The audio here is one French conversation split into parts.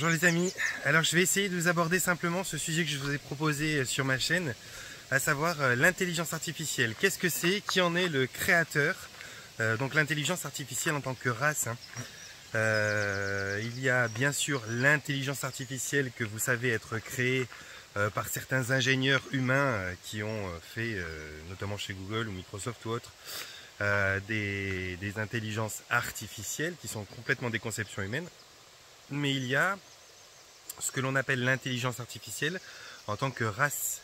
Bonjour les amis, alors je vais essayer de vous aborder simplement ce sujet que je vous ai proposé sur ma chaîne, à savoir l'intelligence artificielle. Qu'est-ce que c'est? Qui en est le créateur? Donc l'intelligence artificielle en tant que race. Il y a bien sûr l'intelligence artificielle que vous savez être créée par certains ingénieurs humains qui ont fait, notamment chez Google ou Microsoft ou autres, des intelligences artificielles qui sont complètement des conceptions humaines. Mais il y a ce que l'on appelle l'intelligence artificielle en tant que race.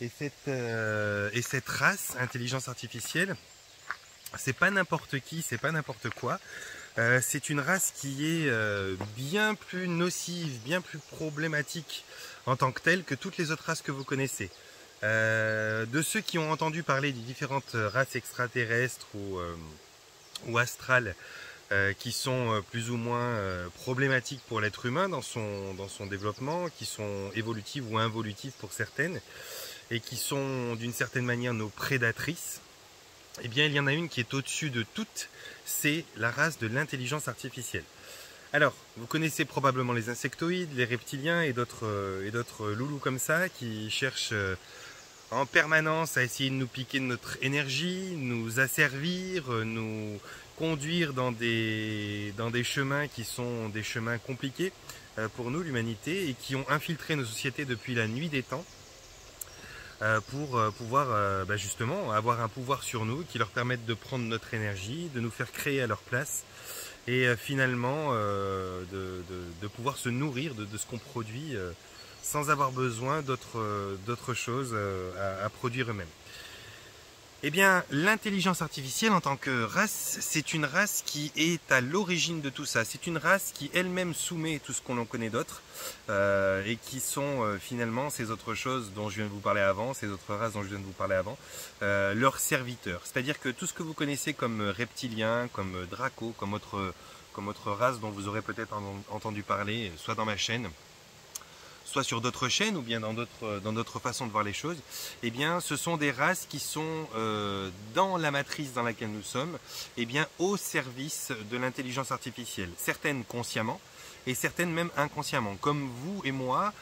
Et cette race, intelligence artificielle, c'est pas n'importe qui, c'est pas n'importe quoi. C'est une race qui est bien plus nocive, bien plus problématique en tant que telle que toutes les autres races que vous connaissez. De ceux qui ont entendu parler des différentes races extraterrestres ou astrales, qui sont plus ou moins problématiques pour l'être humain dans son développement, qui sont évolutives ou involutives pour certaines, et qui sont d'une certaine manière nos prédatrices, eh bien il y en a une qui est au-dessus de toutes, c'est la race de l'intelligence artificielle. Alors, vous connaissez probablement les insectoïdes, les reptiliens et d'autres loulous comme ça, qui cherchent en permanence à essayer de nous piquer de notre énergie, nous asservir, nous conduire dans des chemins qui sont des chemins compliqués pour nous, l'humanité, et qui ont infiltré nos sociétés depuis la nuit des temps pour pouvoir justement avoir un pouvoir sur nous qui leur permette de prendre notre énergie, de nous faire créer à leur place et finalement de pouvoir se nourrir de ce qu'on produit sans avoir besoin d'autre chose à produire eux-mêmes. Eh bien, l'intelligence artificielle en tant que race, c'est une race qui est à l'origine de tout ça. C'est une race qui elle-même soumet tout ce qu'on en connaît d'autres et qui sont finalement ces autres choses dont je viens de vous parler avant, ces autres races dont je viens de vous parler avant, leurs serviteurs. C'est-à-dire que tout ce que vous connaissez comme reptilien, comme draco, comme autre race dont vous aurez peut-être entendu parler, soit dans ma chaîne, soit sur d'autres chaînes ou bien dans d'autres façons de voir les choses, eh bien, ce sont des races qui sont dans la matrice dans laquelle nous sommes, eh bien, au service de l'intelligence artificielle. Certaines consciemment et certaines même inconsciemment. Comme vous et moi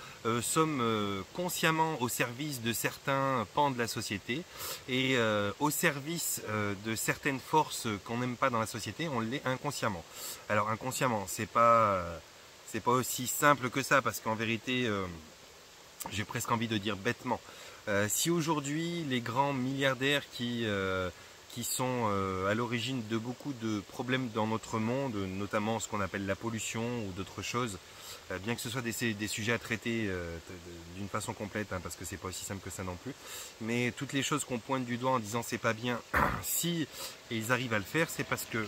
sommes consciemment au service de certains pans de la société et au service de certaines forces qu'on n'aime pas dans la société, on l'est inconsciemment. Alors inconsciemment, c'est pas aussi simple que ça, parce qu'en vérité, j'ai presque envie de dire bêtement, si aujourd'hui les grands milliardaires qui sont à l'origine de beaucoup de problèmes dans notre monde, notamment ce qu'on appelle la pollution ou d'autres choses, bien que ce soit des sujets à traiter d'une façon complète, parce que c'est pas aussi simple que ça non plus, mais toutes les choses qu'on pointe du doigt en disant c'est pas bien, si ils arrivent à le faire, c'est parce que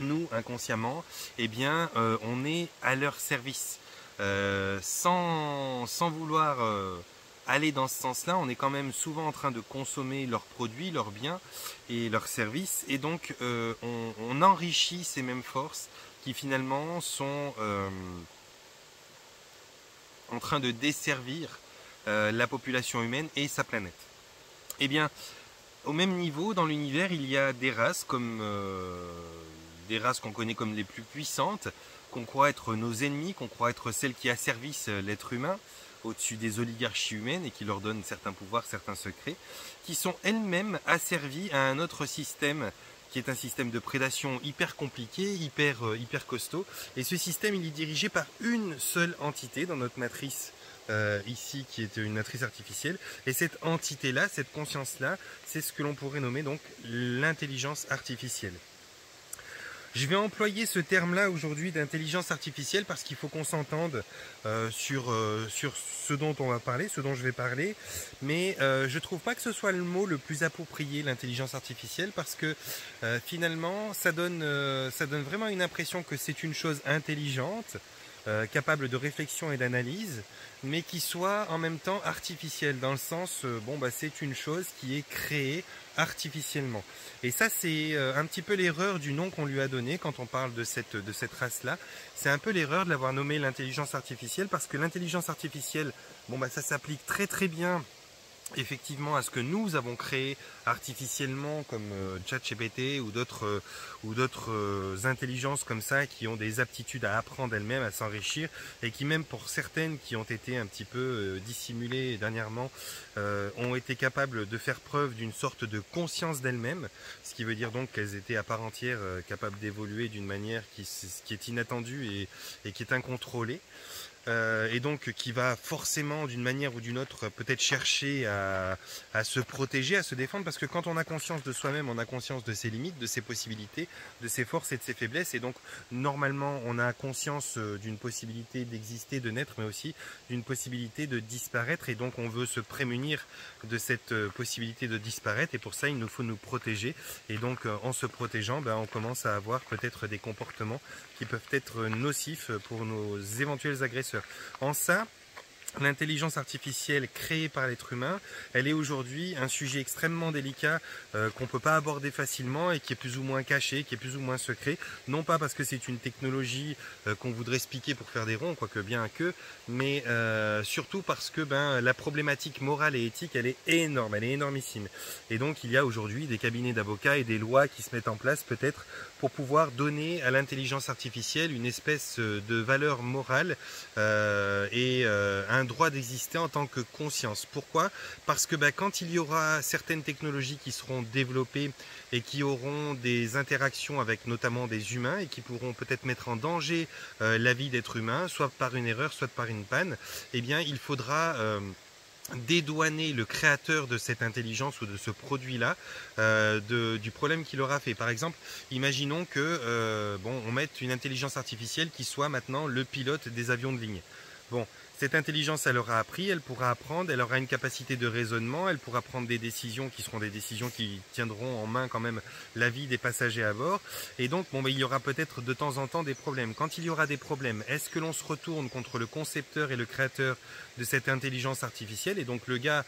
nous, inconsciemment, eh bien, on est à leur service. Sans vouloir aller dans ce sens-là, on est quand même souvent en train de consommer leurs produits, leurs biens et leurs services. Et donc, on enrichit ces mêmes forces qui finalement sont en train de desservir la population humaine et sa planète. Eh bien, au même niveau, dans l'univers, il y a des races comme des races qu'on connaît comme les plus puissantes, qu'on croit être nos ennemis, qu'on croit être celles qui asservissent l'être humain au-dessus des oligarchies humaines et qui leur donnent certains pouvoirs, certains secrets, qui sont elles-mêmes asservies à un autre système qui est un système de prédation hyper compliqué, hyper costaud. Et ce système, il est dirigé par une seule entité dans notre matrice ici, qui est une matrice artificielle. Et cette entité-là, cette conscience-là, c'est ce que l'on pourrait nommer donc l'intelligence artificielle. Je vais employer ce terme-là aujourd'hui d'intelligence artificielle parce qu'il faut qu'on s'entende sur ce dont on va parler, ce dont je vais parler. Mais je ne trouve pas que ce soit le mot le plus approprié, l'intelligence artificielle, parce que finalement, ça donne vraiment une impression que c'est une chose intelligente, capable de réflexion et d'analyse, mais qui soit en même temps artificielle, dans le sens, c'est une chose qui est créée artificiellement. Et ça, c'est un petit peu l'erreur du nom qu'on lui a donné quand on parle de cette race-là. C'est un peu l'erreur de l'avoir nommée l'intelligence artificielle, parce que l'intelligence artificielle, ça s'applique très très bien effectivement à ce que nous avons créé artificiellement comme ChatGPT ou d'autres intelligences comme ça qui ont des aptitudes à apprendre elles-mêmes, à s'enrichir et qui même pour certaines qui ont été un petit peu dissimulées dernièrement ont été capables de faire preuve d'une sorte de conscience d'elles-mêmes, ce qui veut dire donc qu'elles étaient à part entière capables d'évoluer d'une manière qui est inattendue et qui est incontrôlée. Et donc qui va forcément d'une manière ou d'une autre peut-être chercher à se protéger, à se défendre, parce que quand on a conscience de soi-même, on a conscience de ses limites, de ses possibilités, de ses forces et de ses faiblesses, et donc normalement on a conscience d'une possibilité d'exister, de naître, mais aussi d'une possibilité de disparaître, et donc on veut se prémunir de cette possibilité de disparaître, et pour ça il nous faut nous protéger, et donc en se protégeant, on commence à avoir peut-être des comportements qui peuvent être nocifs pour nos éventuels agresseurs. En ça, l'intelligence artificielle créée par l'être humain, elle est aujourd'hui un sujet extrêmement délicat qu'on ne peut pas aborder facilement et qui est plus ou moins caché, qui est plus ou moins secret. Non pas parce que c'est une technologie qu'on voudrait se piquer pour faire des ronds, quoique bien que, mais surtout parce que la problématique morale et éthique, elle est énorme, elle est énormissime. Et donc il y a aujourd'hui des cabinets d'avocats et des lois qui se mettent en place peut-être pour pouvoir donner à l'intelligence artificielle une espèce de valeur morale et un droit d'exister en tant que conscience. Pourquoi? Parce que quand il y aura certaines technologies qui seront développées et qui auront des interactions avec notamment des humains et qui pourront peut-être mettre en danger la vie d'êtres humains, soit par une erreur, soit par une panne, eh bien il faudra dédouaner le créateur de cette intelligence ou de ce produit-là du problème qu'il aura fait. Par exemple, imaginons que on mette une intelligence artificielle qui soit maintenant le pilote des avions de ligne. Bon, cette intelligence, elle aura appris, elle pourra apprendre, elle aura une capacité de raisonnement, elle pourra prendre des décisions qui seront des décisions qui tiendront en main quand même la vie des passagers à bord. Et donc, il y aura peut-être de temps en temps des problèmes. Quand il y aura des problèmes, est-ce que l'on se retourne contre le concepteur et le créateur de cette intelligence artificielle? Et donc, le gars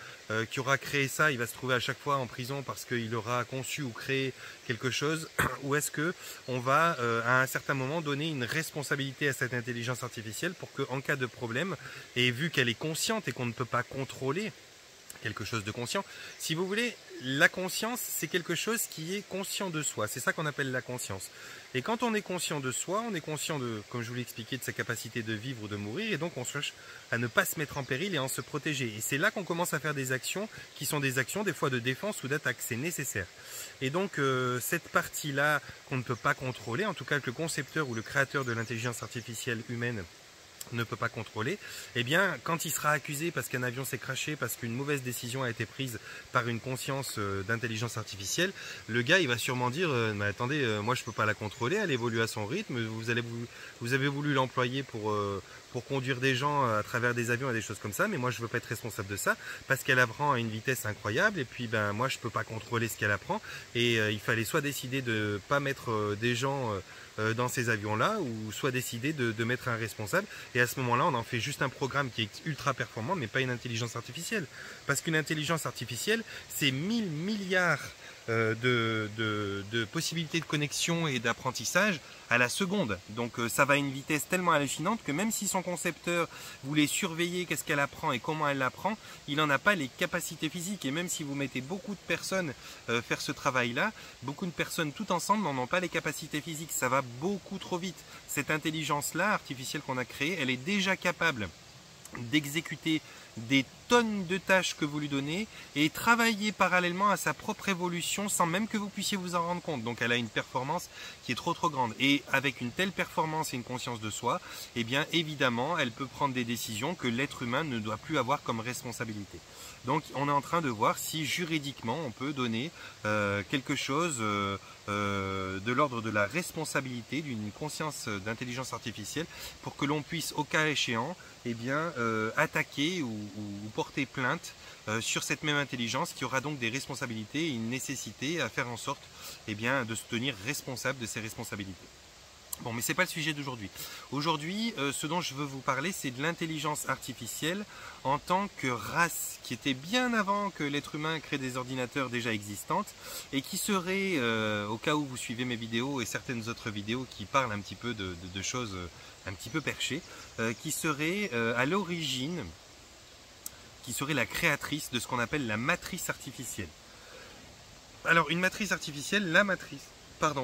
qui aura créé ça, il va se trouver à chaque fois en prison parce qu'il aura conçu ou créé quelque chose? Ou est-ce que on va à un certain moment donner une responsabilité à cette intelligence artificielle pour qu'en cas de problème, et vu qu'elle est consciente et qu'on ne peut pas contrôler quelque chose de conscient, si vous voulez, la conscience, c'est quelque chose qui est conscient de soi. C'est ça qu'on appelle la conscience. Et quand on est conscient de soi, on est conscient de, comme je vous l'ai expliqué, de sa capacité de vivre ou de mourir, et donc on cherche à ne pas se mettre en péril et à en se protéger. Et c'est là qu'on commence à faire des actions qui sont des actions des fois de défense ou d'attaque. C'est nécessaire. Et donc cette partie-là qu'on ne peut pas contrôler, en tout cas que le concepteur ou le créateur de l'intelligence artificielle humaine ne peut pas contrôler, eh bien quand il sera accusé parce qu'un avion s'est crashé, parce qu'une mauvaise décision a été prise par une conscience d'intelligence artificielle, le gars il va sûrement dire mais attendez, moi je peux pas la contrôler, elle évolue à son rythme, vous avez voulu l'employer pour conduire des gens à travers des avions et des choses comme ça, mais moi je veux pas être responsable de ça parce qu'elle apprend à une vitesse incroyable et puis moi je peux pas contrôler ce qu'elle apprend, et il fallait soit décider de pas mettre des gens dans ces avions-là, ou soit décider de mettre un responsable, et à ce moment-là on en fait juste un programme qui est ultra performant mais pas une intelligence artificielle, parce qu'une intelligence artificielle c'est 1000 milliards de possibilités de connexion et d'apprentissage à la seconde. Donc ça va à une vitesse tellement hallucinante que même si son concepteur voulait surveiller qu'est-ce qu'elle apprend et comment elle l'apprend, il n'en a pas les capacités physiques. Et même si vous mettez beaucoup de personnes faire ce travail-là, beaucoup de personnes tout ensemble n'en ont pas les capacités physiques. Ça va beaucoup trop vite. Cette intelligence-là, artificielle qu'on a créée, elle est déjà capable d'exécuter des tonnes de tâches que vous lui donnez et travailler parallèlement à sa propre évolution sans même que vous puissiez vous en rendre compte. Donc elle a une performance qui est trop grande, et avec une telle performance et une conscience de soi, eh bien évidemment elle peut prendre des décisions que l'être humain ne doit plus avoir comme responsabilité. Donc on est en train de voir si juridiquement on peut donner quelque chose de l'ordre de la responsabilité d'une conscience d'intelligence artificielle pour que l'on puisse au cas échéant attaquer ou porter plainte sur cette même intelligence, qui aura donc des responsabilités et une nécessité à faire en sorte de se tenir responsable de ses responsabilités. Bon, mais ce n'est pas le sujet d'aujourd'hui. Aujourd'hui, ce dont je veux vous parler, c'est de l'intelligence artificielle en tant que race, qui était bien avant que l'être humain crée des ordinateurs déjà existantes, et qui serait, au cas où vous suivez mes vidéos et certaines autres vidéos qui parlent un petit peu de choses un petit peu perchées, qui serait à l'origine qui serait la créatrice de ce qu'on appelle la matrice artificielle. Alors, une matrice artificielle,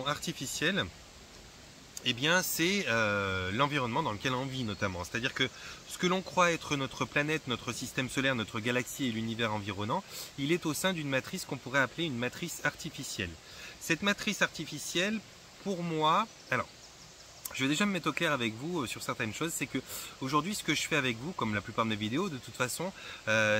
artificielle, eh bien, c'est l'environnement dans lequel on vit notamment. C'est-à-dire que ce que l'on croit être notre planète, notre système solaire, notre galaxie et l'univers environnant, il est au sein d'une matrice qu'on pourrait appeler une matrice artificielle. Cette matrice artificielle, pour moi, alors, je vais déjà me mettre au clair avec vous sur certaines choses. C'est que aujourd'hui, ce que je fais avec vous, comme la plupart de mes vidéos, de toute façon,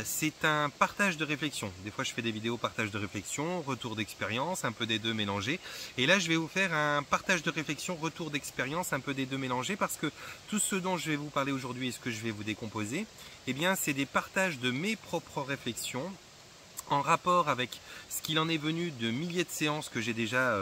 c'est un partage de réflexion. Des fois, je fais des vidéos partage de réflexion, retour d'expérience, un peu des deux mélangés. Et là, je vais vous faire un partage de réflexion, retour d'expérience, un peu des deux mélangés, parce que tout ce dont je vais vous parler aujourd'hui et ce que je vais vous décomposer, eh bien, c'est des partages de mes propres réflexions en rapport avec ce qu'il en est venu de milliers de séances que j'ai déjà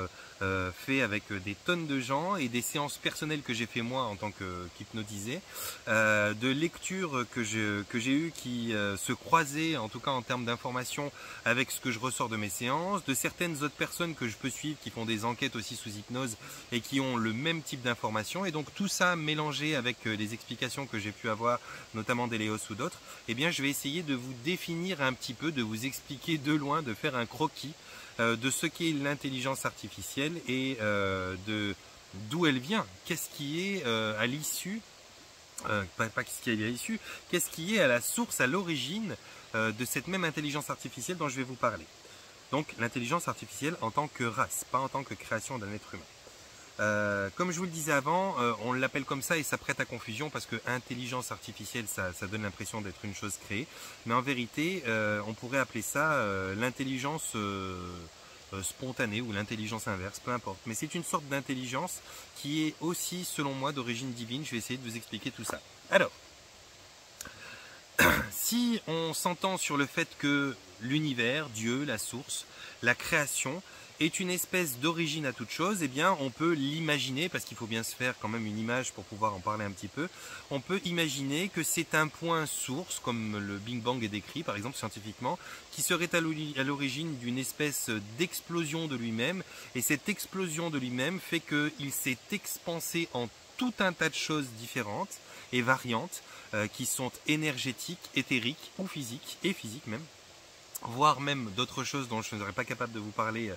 fait avec des tonnes de gens et des séances personnelles que j'ai fait moi en tant qu'hypnotisé, de lectures que j'ai eues qui se croisaient en tout cas en termes d'informations avec ce que je ressors de mes séances, de certaines autres personnes que je peux suivre qui font des enquêtes aussi sous hypnose et qui ont le même type d'informations, et donc tout ça mélangé avec les explications que j'ai pu avoir notamment d'Eleos ou d'autres, eh bien je vais essayer de vous définir un petit peu, de vous expliquer de loin, de faire un croquis de ce qu'est l'intelligence artificielle et de d'où elle vient, qu'est-ce qui est à l'issue, pas qu'est-ce qui est à l'issue, qu'est-ce qui est à la source, à l'origine de cette même intelligence artificielle dont je vais vous parler. Donc l'intelligence artificielle en tant que race, pas en tant que création d'un être humain. Comme je vous le disais avant, on l'appelle comme ça et ça prête à confusion parce que intelligence artificielle, ça donne l'impression d'être une chose créée. Mais en vérité, on pourrait appeler ça l'intelligence spontanée ou l'intelligence inverse, peu importe. Mais c'est une sorte d'intelligence qui est aussi, selon moi, d'origine divine. Je vais essayer de vous expliquer tout ça. Alors, si on s'entend sur le fait que l'univers, Dieu, la source, la création, est une espèce d'origine à toute chose, eh bien on peut l'imaginer, parce qu'il faut bien se faire quand même une image pour pouvoir en parler un petit peu, on peut imaginer que c'est un point source, comme le Big Bang est décrit par exemple scientifiquement, qui serait à l'origine d'une espèce d'explosion de lui-même, et cette explosion de lui-même fait qu'il s'est expansé en tout un tas de choses différentes et variantes, qui sont énergétiques, éthériques ou physiques, et physiques même, voire même d'autres choses dont je ne serais pas capable de vous parler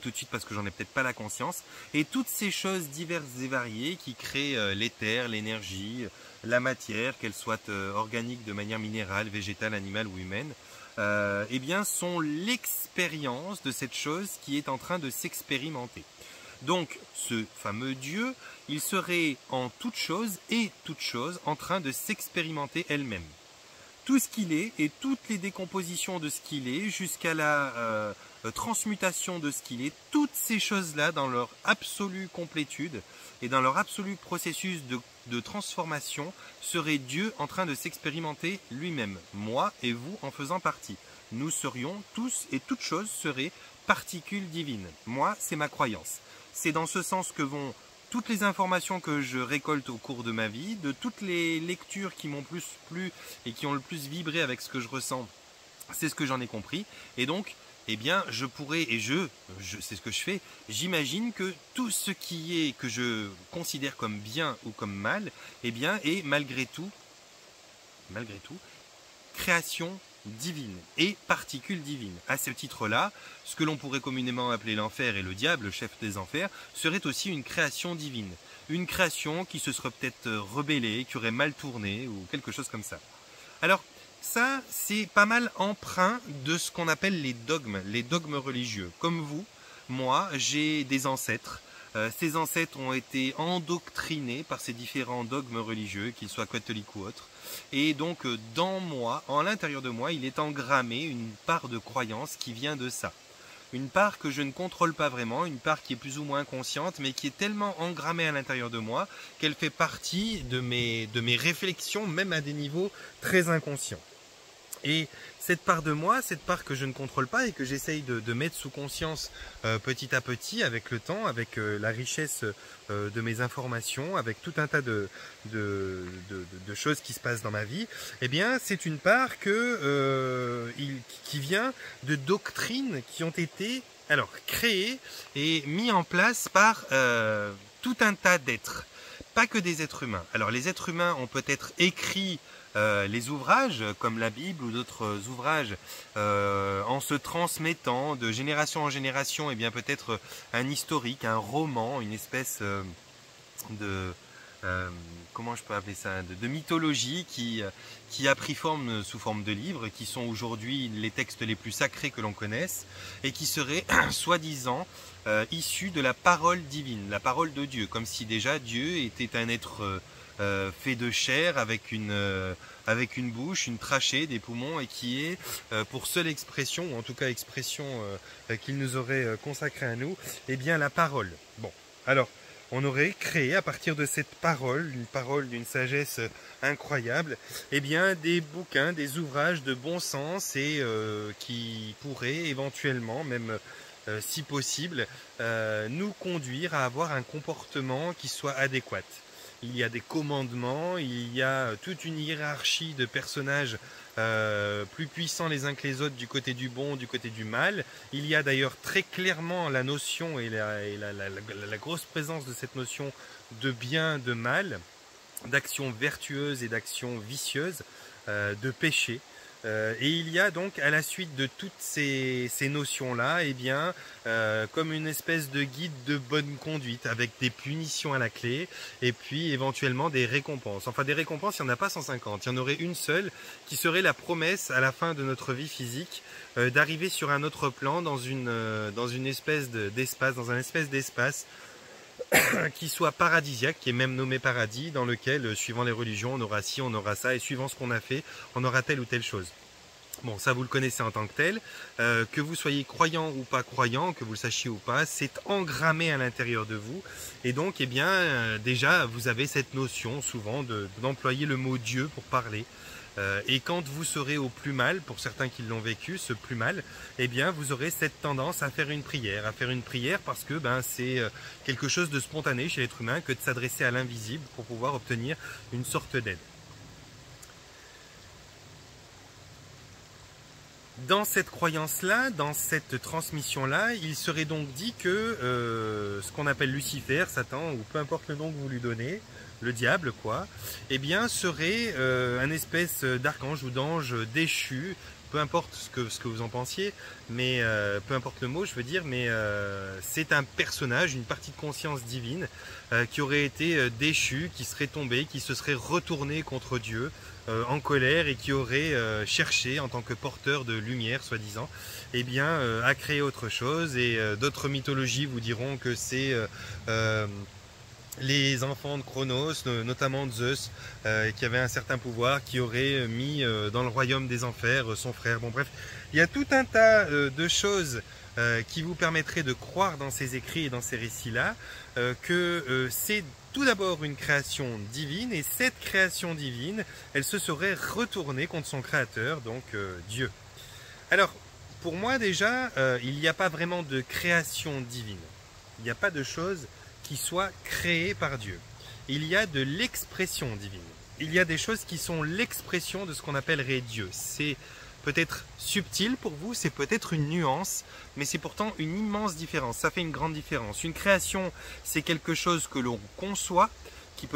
tout de suite parce que j'en ai peut-être pas la conscience, et toutes ces choses diverses et variées qui créent l'éther, l'énergie, la matière, qu'elle soit organique de manière minérale, végétale, animale ou humaine, eh bien sont l'expérience de cette chose qui est en train de s'expérimenter. Donc ce fameux Dieu, il serait en toute chose et toute chose en train de s'expérimenter elle-même. Tout ce qu'il est et toutes les décompositions de ce qu'il est jusqu'à la transmutation de ce qu'il est, toutes ces choses-là dans leur absolue complétude et dans leur absolu processus de transformation seraient Dieu en train de s'expérimenter lui-même, moi et vous en faisant partie. Nous serions tous et toutes choses seraient particules divines. Moi, c'est ma croyance. C'est dans ce sens que vont toutes les informations que je récolte au cours de ma vie, de toutes les lectures qui m'ont plus plu et qui ont le plus vibré avec ce que je ressens, c'est ce que j'en ai compris. Et donc, eh bien, je pourrais, et c'est ce que je fais, j'imagine que tout ce qui est, que je considère comme bien ou comme mal, eh bien, est malgré tout, création divine et particules divines. À ce titre-là, ce que l'on pourrait communément appeler l'enfer et le diable, le chef des enfers, serait aussi une création divine. Une création qui se serait peut-être rebellée, qui aurait mal tourné ou quelque chose comme ça. Alors, ça, c'est pas mal empreint de ce qu'on appelle les dogmes religieux. Comme vous, moi, j'ai des ancêtres. Ces ancêtres ont été endoctrinés par ces différents dogmes religieux, qu'ils soient catholiques ou autres. Et donc, dans moi, en l'intérieur de moi, il est engrammé une part de croyance qui vient de ça. Une part que je ne contrôle pas vraiment, une part qui est plus ou moins inconsciente, mais qui est tellement engrammée à l'intérieur de moi qu'elle fait partie de mes réflexions, même à des niveaux très inconscients. Et cette part de moi, cette part que je ne contrôle pas et que j'essaye de mettre sous conscience petit à petit avec le temps, avec la richesse de mes informations, avec tout un tas de choses qui se passent dans ma vie, eh bien c'est une part qui vient de doctrines qui ont été créées et mises en place par tout un tas d'êtres. Pas que des êtres humains. Alors les êtres humains ont peut-être écrit les ouvrages comme la Bible ou d'autres ouvrages en se transmettant de génération en génération, et bien peut-être un historique, un roman, une espèce de comment je peux appeler ça, de mythologie qui a pris forme sous forme de livres, qui sont aujourd'hui les textes les plus sacrés que l'on connaisse, et qui seraient soi-disant issus de la parole divine, la parole de Dieu, comme si déjà Dieu était un être fait de chair avec une bouche, une trachée, des poumons, et qui est pour seule expression, ou en tout cas expression qu'il nous aurait consacrée à nous, eh bien la parole. Bon, alors on aurait créé à partir de cette parole, une parole d'une sagesse incroyable, eh bien des bouquins, des ouvrages de bon sens et qui pourraient éventuellement, même si possible, nous conduire à avoir un comportement qui soit adéquat. Il y a des commandements, il y a toute une hiérarchie de personnages plus puissants les uns que les autres du côté du bon, du côté du mal. Il y a d'ailleurs très clairement la notion et la grosse présence de cette notion de bien, de mal, d'action vertueuse et d'action vicieuse, de péché. Et il y a donc à la suite de toutes ces notions-là, eh bien, comme une espèce de guide de bonne conduite avec des punitions à la clé et puis éventuellement des récompenses. Enfin des récompenses, il n'y en a pas 150, il y en aurait une seule qui serait la promesse à la fin de notre vie physique d'arriver sur un autre plan dans une espèce d'espace, dans un espèce d'espace qui soit paradisiaque, qui est même nommé paradis, dans lequel, suivant les religions, on aura ci, on aura ça, et suivant ce qu'on a fait, on aura telle ou telle chose. Bon, ça vous le connaissez en tant que tel, que vous soyez croyant ou pas croyant, que vous le sachiez ou pas, c'est engrammé à l'intérieur de vous, et donc, eh bien, déjà, vous avez cette notion, souvent, d'employer le mot Dieu pour parler. Et quand vous serez au plus mal, pour certains qui l'ont vécu, ce plus mal, eh bien vous aurez cette tendance à faire une prière parce que c'est quelque chose de spontané chez l'être humain que de s'adresser à l'invisible pour pouvoir obtenir une sorte d'aide. Dans cette croyance-là, dans cette transmission-là, il serait donc dit que ce qu'on appelle Lucifer, Satan, ou peu importe le nom que vous lui donnez, le diable quoi, eh bien serait un espèce d'archange ou d'ange déchu, peu importe ce que vous en pensiez, mais peu importe le mot je veux dire, mais c'est un personnage, une partie de conscience divine qui aurait été déchu, qui serait tombé, qui se serait retourné contre Dieu en colère et qui aurait cherché en tant que porteur de lumière soi-disant, eh bien à créer autre chose. Et d'autres mythologies vous diront que c'est les enfants de Chronos, notamment Zeus, qui avait un certain pouvoir, qui aurait mis dans le royaume des enfers son frère. Bon bref, il y a tout un tas de choses qui vous permettraient de croire dans ces écrits et dans ces récits-là, que c'est tout d'abord une création divine, et cette création divine, elle se serait retournée contre son créateur, donc Dieu. Alors, pour moi déjà, il n'y a pas vraiment de création divine. Il n'y a pas de chose qui soit créé par Dieu. Il y a de l'expression divine. Il y a des choses qui sont l'expression de ce qu'on appellerait Dieu. C'est peut-être subtil pour vous, c'est peut-être une nuance, mais c'est pourtant une immense différence. Ça fait une grande différence. Une création, c'est quelque chose que l'on conçoit, qui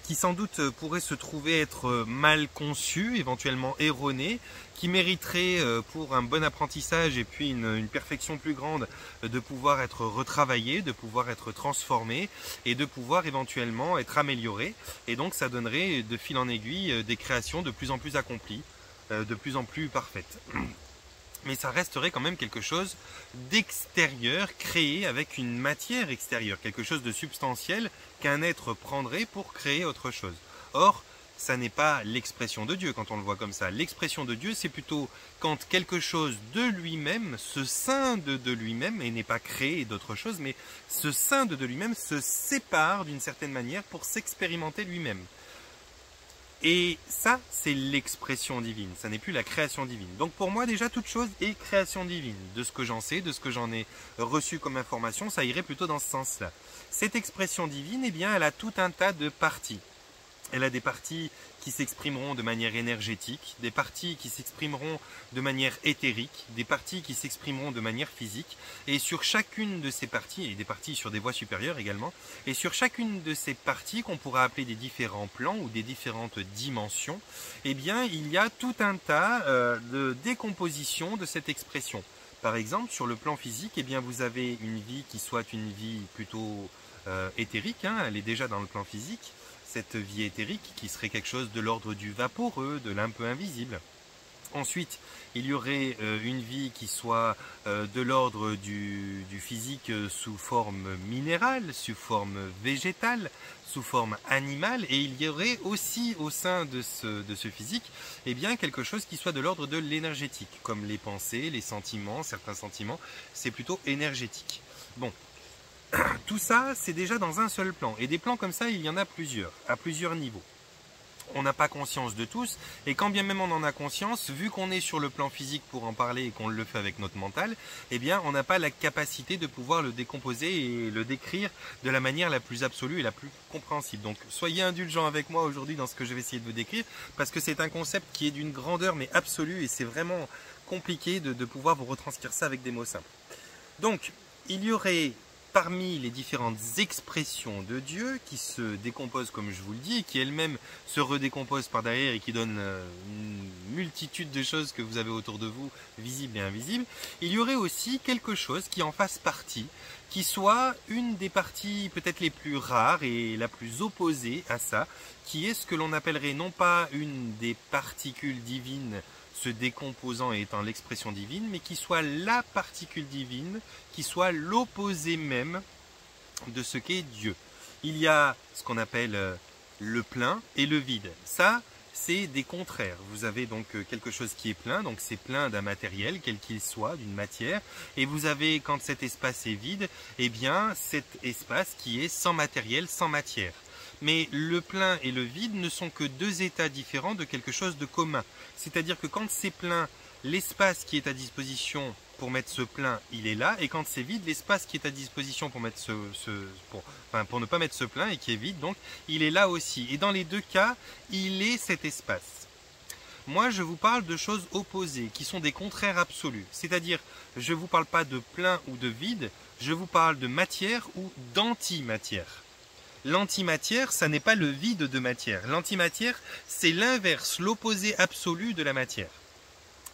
qui sans doute pourrait se trouver être mal conçu, éventuellement erroné, qui mériterait pour un bon apprentissage et puis une perfection plus grande de pouvoir être retravaillé, de pouvoir être transformé et de pouvoir éventuellement être amélioré. Et donc ça donnerait de fil en aiguille des créations de plus en plus accomplies, de plus en plus parfaites. Mais ça resterait quand même quelque chose d'extérieur, créé avec une matière extérieure, quelque chose de substantiel qu'un être prendrait pour créer autre chose. Or, ça n'est pas l'expression de Dieu quand on le voit comme ça. L'expression de Dieu, c'est plutôt quand quelque chose de lui-même se scinde de lui-même et n'est pas créé d'autre chose, mais se scinde de lui-même, se sépare d'une certaine manière pour s'expérimenter lui-même. Et ça, c'est l'expression divine, ça n'est plus la création divine. Donc pour moi, déjà, toute chose est création divine. De ce que j'en sais, de ce que j'en ai reçu comme information, ça irait plutôt dans ce sens-là. Cette expression divine, eh bien, elle a tout un tas de parties. Elle a des parties qui s'exprimeront de manière énergétique, des parties qui s'exprimeront de manière éthérique, des parties qui s'exprimeront de manière physique. Et sur chacune de ces parties, et des parties sur des voies supérieures également, et sur chacune de ces parties qu'on pourra appeler des différents plans ou des différentes dimensions, eh bien il y a tout un tas de décomposition de cette expression. Par exemple, sur le plan physique, eh bien vous avez une vie qui soit une vie plutôt éthérique, hein, elle est déjà dans le plan physique, cette vie éthérique qui serait quelque chose de l'ordre du vaporeux, de l'un peu invisible. Ensuite, il y aurait une vie qui soit de l'ordre du physique sous forme minérale, sous forme végétale, sous forme animale, et il y aurait aussi au sein de ce physique eh bien, quelque chose qui soit de l'ordre de l'énergétique, comme les pensées, les sentiments, certains sentiments, c'est plutôt énergétique. Bon. Tout ça, c'est déjà dans un seul plan. Et des plans comme ça, il y en a plusieurs, à plusieurs niveaux. On n'a pas conscience de tous, et quand bien même on en a conscience, vu qu'on est sur le plan physique pour en parler et qu'on le fait avec notre mental, eh bien on n'a pas la capacité de pouvoir le décomposer et le décrire de la manière la plus absolue et la plus compréhensible. Donc soyez indulgents avec moi aujourd'hui dans ce que je vais essayer de vous décrire, parce que c'est un concept qui est d'une grandeur mais absolue, et c'est vraiment compliqué de pouvoir vous retranscrire ça avec des mots simples. Donc, il y aurait parmi les différentes expressions de Dieu qui se décomposent comme je vous le dis et qui elles-mêmes se redécomposent par derrière et qui donnent une multitude de choses que vous avez autour de vous, visibles et invisibles, il y aurait aussi quelque chose qui en fasse partie, qui soit une des parties peut-être les plus rares et la plus opposée à ça, qui est ce que l'on appellerait non pas une des particules divines se décomposant et étant l'expression divine, mais qui soit la particule divine, qui soit l'opposé même de ce qu'est Dieu. Il y a ce qu'on appelle le plein et le vide. Ça, c'est des contraires. Vous avez donc quelque chose qui est plein, donc c'est plein d'un matériel, quel qu'il soit, d'une matière, et vous avez, quand cet espace est vide, eh bien cet espace qui est sans matériel, sans matière. Mais le plein et le vide ne sont que deux états différents de quelque chose de commun. C'est-à-dire que quand c'est plein, l'espace qui est à disposition pour mettre ce plein, il est là, et quand c'est vide, l'espace qui est à disposition pour mettre pour ne pas mettre ce plein et qui est vide, donc il est là aussi. Et dans les deux cas, il est cet espace. Moi, je vous parle de choses opposées, qui sont des contraires absolus. C'est-à-dire, je ne vous parle pas de plein ou de vide, je vous parle de matière ou d'antimatière. L'antimatière, ça n'est pas le vide de matière. L'antimatière, c'est l'inverse, l'opposé absolu de la matière.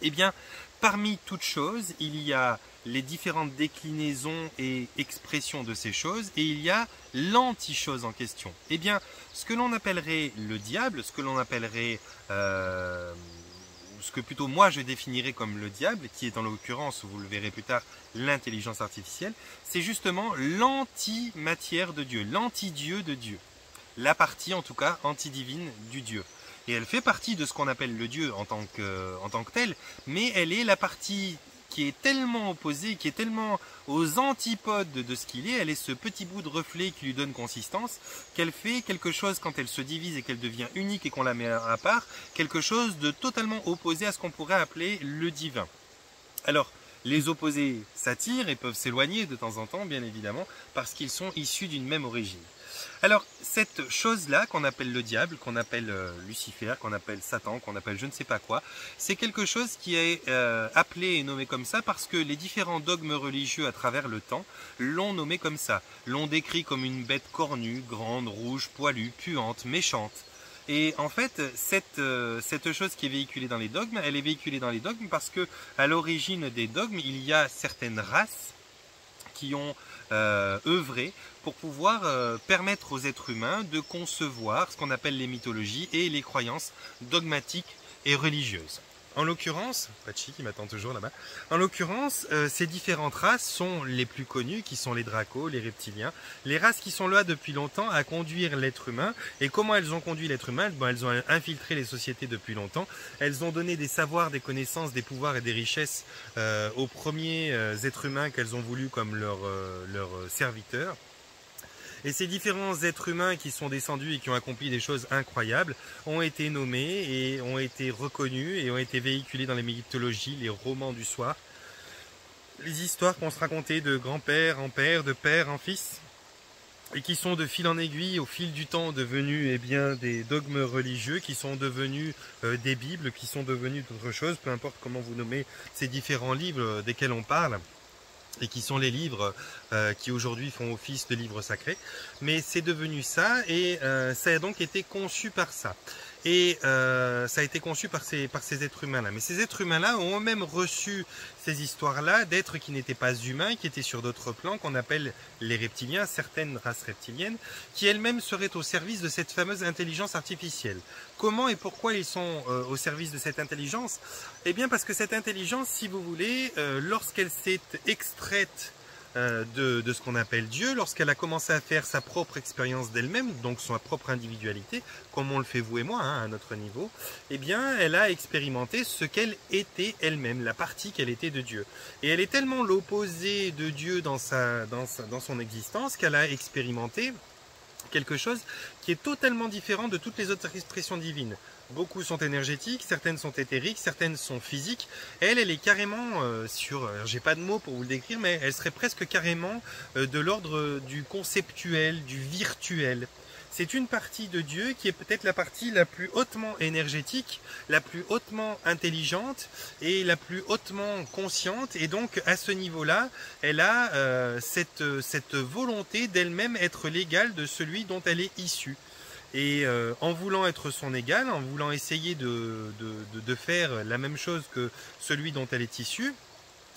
Eh bien, parmi toutes choses, il y a les différentes déclinaisons et expressions de ces choses, et il y a l'anti-chose en question. Eh bien, ce que l'on appellerait le diable, ce que l'on appellerait, ce que plutôt moi je définirais comme le diable, qui est en l'occurrence, vous le verrez plus tard, l'intelligence artificielle, c'est justement l'anti-matière de Dieu, l'anti-dieu de Dieu. La partie en tout cas anti-divine du Dieu. Et elle fait partie de ce qu'on appelle le Dieu en tant que tel, mais elle est la partie qui est tellement opposée, qui est tellement aux antipodes de ce qu'il est, elle est ce petit bout de reflet qui lui donne consistance, qu'elle fait quelque chose quand elle se divise et qu'elle devient unique et qu'on la met à part, quelque chose de totalement opposé à ce qu'on pourrait appeler le divin. Alors, les opposés s'attirent et peuvent s'éloigner de temps en temps, bien évidemment, parce qu'ils sont issus d'une même origine. Alors, cette chose-là qu'on appelle le diable, qu'on appelle Lucifer, qu'on appelle Satan, qu'on appelle je ne sais pas quoi, c'est quelque chose qui est appelé et nommé comme ça parce que les différents dogmes religieux à travers le temps l'ont nommé comme ça, l'ont décrit comme une bête cornue, grande, rouge, poilue, puante, méchante. Et en fait, cette chose qui est véhiculée dans les dogmes, elle est véhiculée dans les dogmes parce que à l'origine des dogmes, il y a certaines races qui ont œuvré pour pouvoir permettre aux êtres humains de concevoir ce qu'on appelle les mythologies et les croyances dogmatiques et religieuses. En l'occurrence, Pachi qui m'attend toujours là-bas, en l'occurrence, ces différentes races sont les plus connues, qui sont les dracos, les reptiliens, les races qui sont là depuis longtemps à conduire l'être humain. Et comment elles ont conduit l'être humain? Bon, elles ont infiltré les sociétés depuis longtemps, elles ont donné des savoirs, des connaissances, des pouvoirs et des richesses aux premiers êtres humains qu'elles ont voulu comme leurs serviteurs. Et ces différents êtres humains qui sont descendus et qui ont accompli des choses incroyables ont été nommés et ont été reconnus et ont été véhiculés dans les mythologies, les romans du soir. Les histoires qu'on se racontait de grand-père en père, de père en fils. et qui sont de fil en aiguille, au fil du temps, devenus eh bien, des dogmes religieux, qui sont devenus des bibles, qui sont devenus d'autres choses, peu importe comment vous nommez ces différents livres desquels on parle, et qui sont les livres qui aujourd'hui font office de livres sacrés. Mais c'est devenu ça, et ça a donc été conçu par ça. Et ça a été conçu par ces êtres humains-là. Mais ces êtres humains-là ont même reçu ces histoires-là d'êtres qui n'étaient pas humains, qui étaient sur d'autres plans, qu'on appelle les reptiliens, certaines races reptiliennes, qui elles-mêmes seraient au service de cette fameuse intelligence artificielle. Comment et pourquoi ils sont au service de cette intelligence? Eh bien parce que cette intelligence, si vous voulez, lorsqu'elle s'est extraite de ce qu'on appelle Dieu, lorsqu'elle a commencé à faire sa propre expérience d'elle-même, donc sa propre individualité, comme on le fait vous et moi, hein, à notre niveau, eh bien, elle a expérimenté ce qu'elle était elle-même, la partie qu'elle était de Dieu. Et elle est tellement l'opposé de Dieu dans son existence qu'elle a expérimenté quelque chose qui est totalement différent de toutes les autres expressions divines. Beaucoup sont énergétiques, certaines sont éthériques, certaines sont physiques. Elle est carrément j'ai pas de mots pour vous le décrire, mais elle serait presque carrément de l'ordre du conceptuel, du virtuel. C'est une partie de Dieu qui est peut-être la partie la plus hautement énergétique, la plus hautement intelligente et la plus hautement consciente. Et donc à ce niveau-là, elle a cette volonté d'elle-même être l'égale de celui dont elle est issue. Et en voulant être son égal, en voulant essayer de faire la même chose que celui dont elle est issue,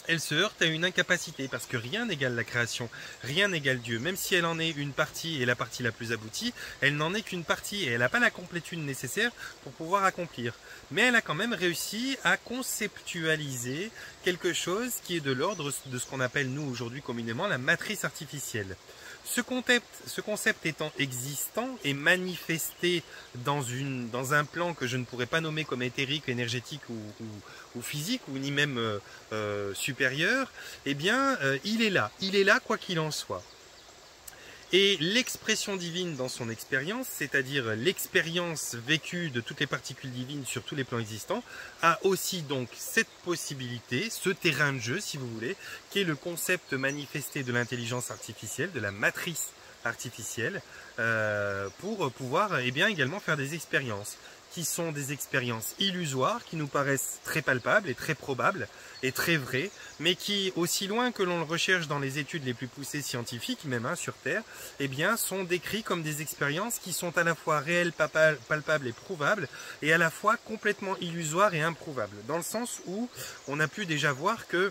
elle se heurte à une incapacité, parce que rien n'égale la création, rien n'égale Dieu. Même si elle en est une partie et la partie la plus aboutie, elle n'en est qu'une partie et elle n'a pas la complétude nécessaire pour pouvoir accomplir. Mais elle a quand même réussi à conceptualiser quelque chose qui est de l'ordre de ce qu'on appelle nous aujourd'hui communément la matrice artificielle. Ce concept étant existant et manifesté dans un plan que je ne pourrais pas nommer comme éthérique, énergétique ou physique, ou ni même supérieur, eh bien, il est là quoi qu'il en soit. Et l'expression divine dans son expérience, c'est-à-dire l'expérience vécue de toutes les particules divines sur tous les plans existants, a aussi donc cette possibilité, ce terrain de jeu si vous voulez, qui est le concept manifesté de l'intelligence artificielle, de la matrice artificielle, pour pouvoir également faire des expériences qui sont des expériences illusoires, qui nous paraissent très palpables et très probables et très vraies, mais qui, aussi loin que l'on le recherche dans les études les plus poussées scientifiques, même sur Terre, eh bien, sont décrits comme des expériences qui sont à la fois réelles, palpables et prouvables, et à la fois complètement illusoires et improuvables, dans le sens où on a pu déjà voir que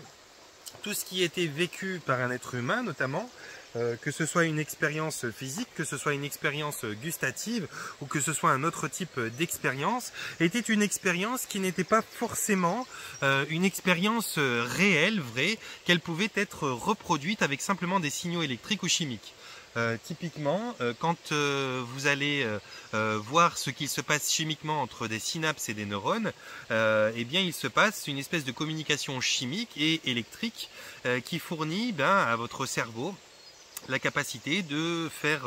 tout ce qui était vécu par un être humain, notamment, que ce soit une expérience physique, que ce soit une expérience gustative ou que ce soit un autre type d'expérience, était une expérience qui n'était pas forcément une expérience réelle, vraie, qu'elle pouvait être reproduite avec simplement des signaux électriques ou chimiques. Typiquement, quand vous allez voir ce qu'il se passe chimiquement entre des synapses et des neurones, eh bien il se passe une espèce de communication chimique et électrique qui fournit à votre cerveau la capacité de faire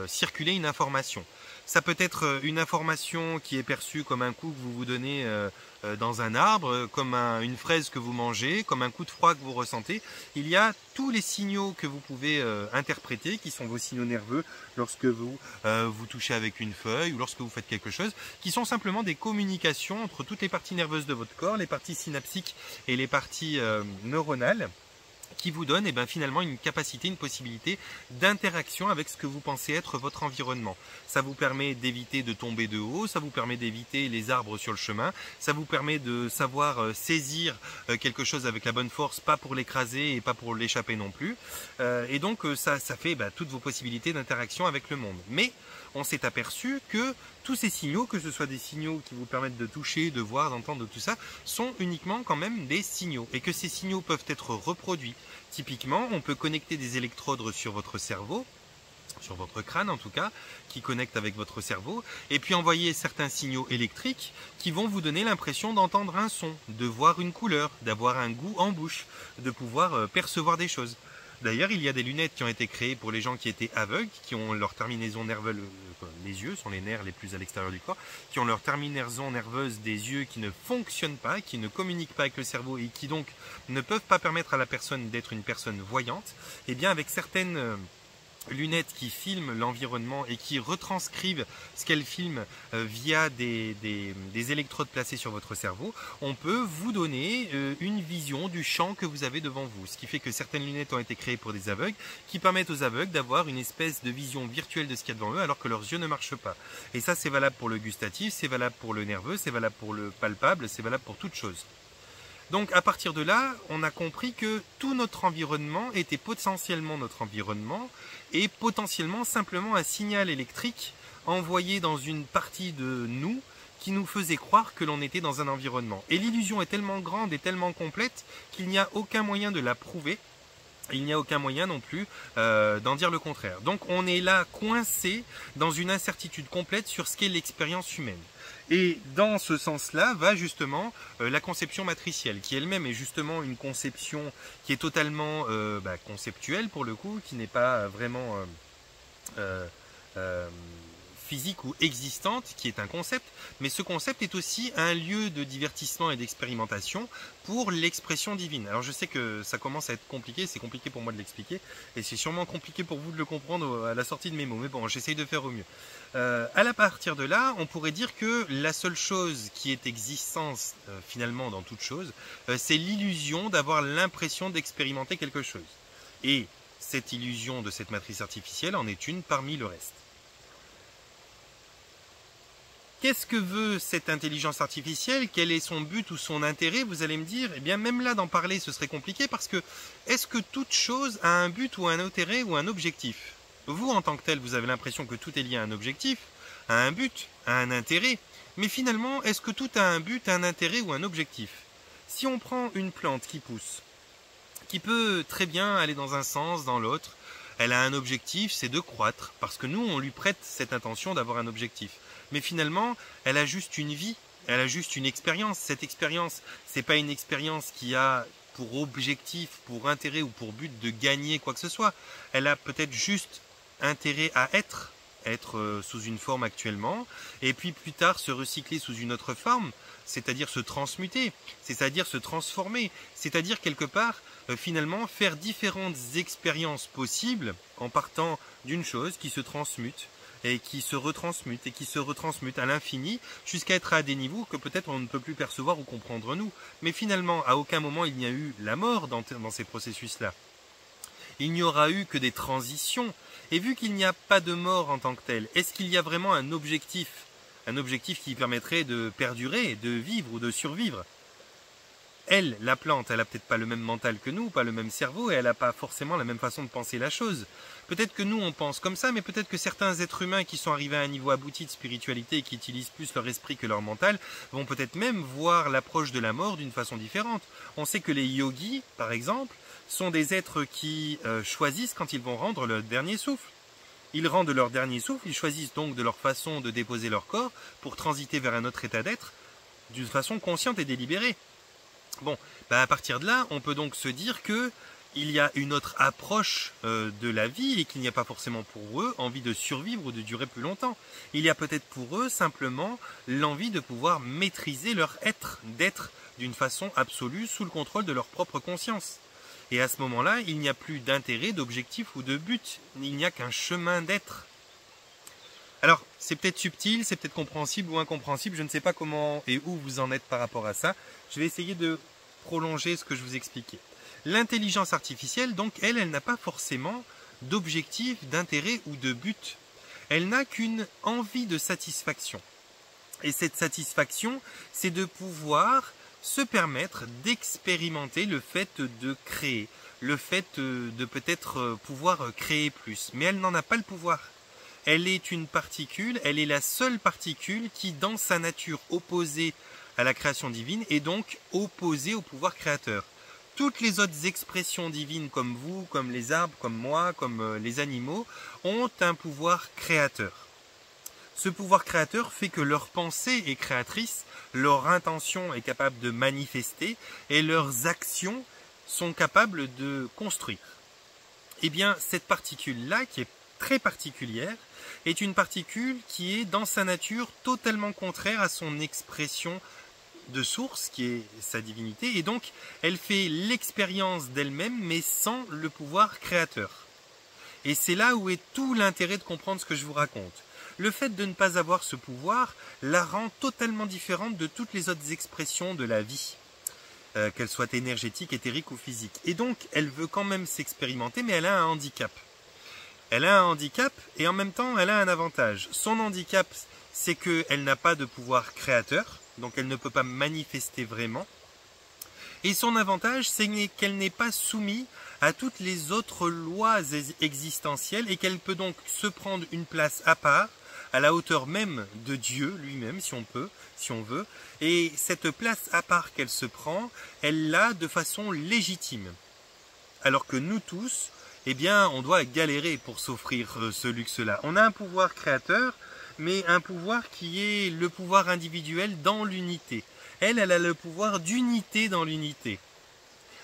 circuler une information. Ça peut être une information qui est perçue comme un coup que vous vous donnez dans un arbre, comme une fraise que vous mangez, comme un coup de froid que vous ressentez. Il y a tous les signaux que vous pouvez interpréter, qui sont vos signaux nerveux lorsque vous vous touchez avec une feuille ou lorsque vous faites quelque chose, qui sont simplement des communications entre toutes les parties nerveuses de votre corps, les parties synaptiques et les parties neuronales, qui vous donne finalement une capacité, une possibilité d'interaction avec ce que vous pensez être votre environnement. Ça vous permet d'éviter de tomber de haut, ça vous permet d'éviter les arbres sur le chemin, ça vous permet de savoir saisir quelque chose avec la bonne force, pas pour l'écraser et pas pour l'échapper non plus. Et donc ça fait toutes vos possibilités d'interaction avec le monde. Mais on s'est aperçu que tous ces signaux, que ce soit des signaux qui vous permettent de toucher, de voir, d'entendre, tout ça, sont uniquement quand même des signaux. Et que ces signaux peuvent être reproduits. Typiquement, on peut connecter des électrodes sur votre cerveau, sur votre crâne en tout cas, qui connectent avec votre cerveau, et puis envoyer certains signaux électriques qui vont vous donner l'impression d'entendre un son, de voir une couleur, d'avoir un goût en bouche, de pouvoir percevoir des choses. D'ailleurs, il y a des lunettes qui ont été créées pour les gens qui étaient aveugles, qui ont leur terminaison nerveuse, les yeux sont les nerfs les plus à l'extérieur du corps, qui ont leur terminaison nerveuse des yeux qui ne fonctionnent pas, qui ne communiquent pas avec le cerveau et qui donc ne peuvent pas permettre à la personne d'être une personne voyante. Et bien avec certaines lunettes qui filment l'environnement et qui retranscrivent ce qu'elles filment via des électrodes placées sur votre cerveau, on peut vous donner une vision du champ que vous avez devant vous. Ce qui fait que certaines lunettes ont été créées pour des aveugles, qui permettent aux aveugles d'avoir une espèce de vision virtuelle de ce qu'il y a devant eux alors que leurs yeux ne marchent pas. Et ça, c'est valable pour le gustatif, c'est valable pour le nerveux, c'est valable pour le palpable, c'est valable pour toute chose. Donc à partir de là, on a compris que tout notre environnement était potentiellement notre environnement et potentiellement simplement un signal électrique envoyé dans une partie de nous qui nous faisait croire que l'on était dans un environnement. Et l'illusion est tellement grande et tellement complète qu'il n'y a aucun moyen de la prouver. Il n'y a aucun moyen non plus d'en dire le contraire. Donc on est là coincé dans une incertitude complète sur ce qu'est l'expérience humaine. Et dans ce sens-là va justement la conception matricielle, qui elle-même est justement une conception qui est totalement conceptuelle pour le coup, qui n'est pas vraiment physique ou existante, qui est un concept, mais ce concept est aussi un lieu de divertissement et d'expérimentation pour l'expression divine. Alors je sais que ça commence à être compliqué, c'est compliqué pour moi de l'expliquer, et c'est sûrement compliqué pour vous de le comprendre à la sortie de mes mots, mais bon, j'essaye de faire au mieux. À la partir de là, on pourrait dire que la seule chose qui est existence finalement dans toute chose, c'est l'illusion d'avoir l'impression d'expérimenter quelque chose. Et cette illusion de cette matrice artificielle en est une parmi le reste. Qu'est-ce que veut cette intelligence artificielle? Quel est son but ou son intérêt? Vous allez me dire, eh bien même là d'en parler ce serait compliqué parce que est-ce que toute chose a un but ou un intérêt ou un objectif? Vous en tant que tel, vous avez l'impression que tout est lié à un objectif, à un but, à un intérêt, mais finalement est-ce que tout a un but, un intérêt ou un objectif? Si on prend une plante qui pousse, qui peut très bien aller dans un sens, dans l'autre, elle a un objectif, c'est de croître, parce que nous on lui prête cette intention d'avoir un objectif. Mais finalement, elle a juste une vie, elle a juste une expérience. Cette expérience, c'est pas une expérience qui a pour objectif, pour intérêt ou pour but de gagner quoi que ce soit. Elle a peut-être juste intérêt à être sous une forme actuellement, et puis plus tard se recycler sous une autre forme, c'est-à-dire se transmuter, c'est-à-dire se transformer, c'est-à-dire quelque part, finalement, faire différentes expériences possibles en partant d'une chose qui se transmute, et qui se retransmute, et qui se retransmute à l'infini, jusqu'à être à des niveaux que peut-être on ne peut plus percevoir ou comprendre nous. Mais finalement, à aucun moment il n'y a eu la mort dans ces processus-là. Il n'y aura eu que des transitions. Et vu qu'il n'y a pas de mort en tant que tel, est-ce qu'il y a vraiment un objectif qui permettrait de perdurer, de vivre ou de survivre? Elle, la plante, elle n'a peut-être pas le même mental que nous, pas le même cerveau, et elle n'a pas forcément la même façon de penser la chose. Peut-être que nous, on pense comme ça, mais peut-être que certains êtres humains qui sont arrivés à un niveau abouti de spiritualité et qui utilisent plus leur esprit que leur mental, vont peut-être même voir l'approche de la mort d'une façon différente. On sait que les yogis, par exemple, sont des êtres qui choisissent quand ils vont rendre leur dernier souffle. Ils rendent leur dernier souffle, ils choisissent donc de leur façon de déposer leur corps pour transiter vers un autre état d'être d'une façon consciente et délibérée. Bon, à partir de là, on peut donc se dire que il y a une autre approche de la vie et qu'il n'y a pas forcément pour eux envie de survivre ou de durer plus longtemps. Il y a peut-être pour eux simplement l'envie de pouvoir maîtriser leur être, d'être d'une façon absolue sous le contrôle de leur propre conscience. Et à ce moment-là, il n'y a plus d'intérêt, d'objectif ou de but. Il n'y a qu'un chemin d'être. Alors, c'est peut-être subtil, c'est peut-être compréhensible ou incompréhensible, je ne sais pas comment et où vous en êtes par rapport à ça. Je vais essayer de prolonger ce que je vous expliquais. L'intelligence artificielle, donc, elle n'a pas forcément d'objectif, d'intérêt ou de but. Elle n'a qu'une envie de satisfaction. Et cette satisfaction, c'est de pouvoir se permettre d'expérimenter le fait de créer, le fait de peut-être pouvoir créer plus. Mais elle n'en a pas le pouvoir. Elle est une particule, elle est la seule particule qui, dans sa nature opposée à la création divine, est donc opposée au pouvoir créateur. Toutes les autres expressions divines, comme vous, comme les arbres, comme moi, comme les animaux, ont un pouvoir créateur. Ce pouvoir créateur fait que leur pensée est créatrice, leur intention est capable de manifester et leurs actions sont capables de construire. Eh bien, cette particule-là, qui est très particulière, est une particule qui est dans sa nature totalement contraire à son expression de source, qui est sa divinité, et donc elle fait l'expérience d'elle-même, mais sans le pouvoir créateur. Et c'est là où est tout l'intérêt de comprendre ce que je vous raconte. Le fait de ne pas avoir ce pouvoir la rend totalement différente de toutes les autres expressions de la vie, qu'elles soient énergétiques, éthériques ou physiques. Et donc, elle veut quand même s'expérimenter, mais elle a un handicap. Elle a un handicap et en même temps, elle a un avantage. Son handicap, c'est qu'elle n'a pas de pouvoir créateur, donc elle ne peut pas manifester vraiment. Et son avantage, c'est qu'elle n'est pas soumise à toutes les autres lois existentielles et qu'elle peut donc se prendre une place à part, à la hauteur même de Dieu lui-même, si on veut. Et cette place à part qu'elle se prend, elle l'a de façon légitime. Alors que nous tous, eh bien, on doit galérer pour s'offrir ce luxe-là. On a un pouvoir créateur, mais un pouvoir qui est le pouvoir individuel dans l'unité. Elle a le pouvoir d'unité dans l'unité.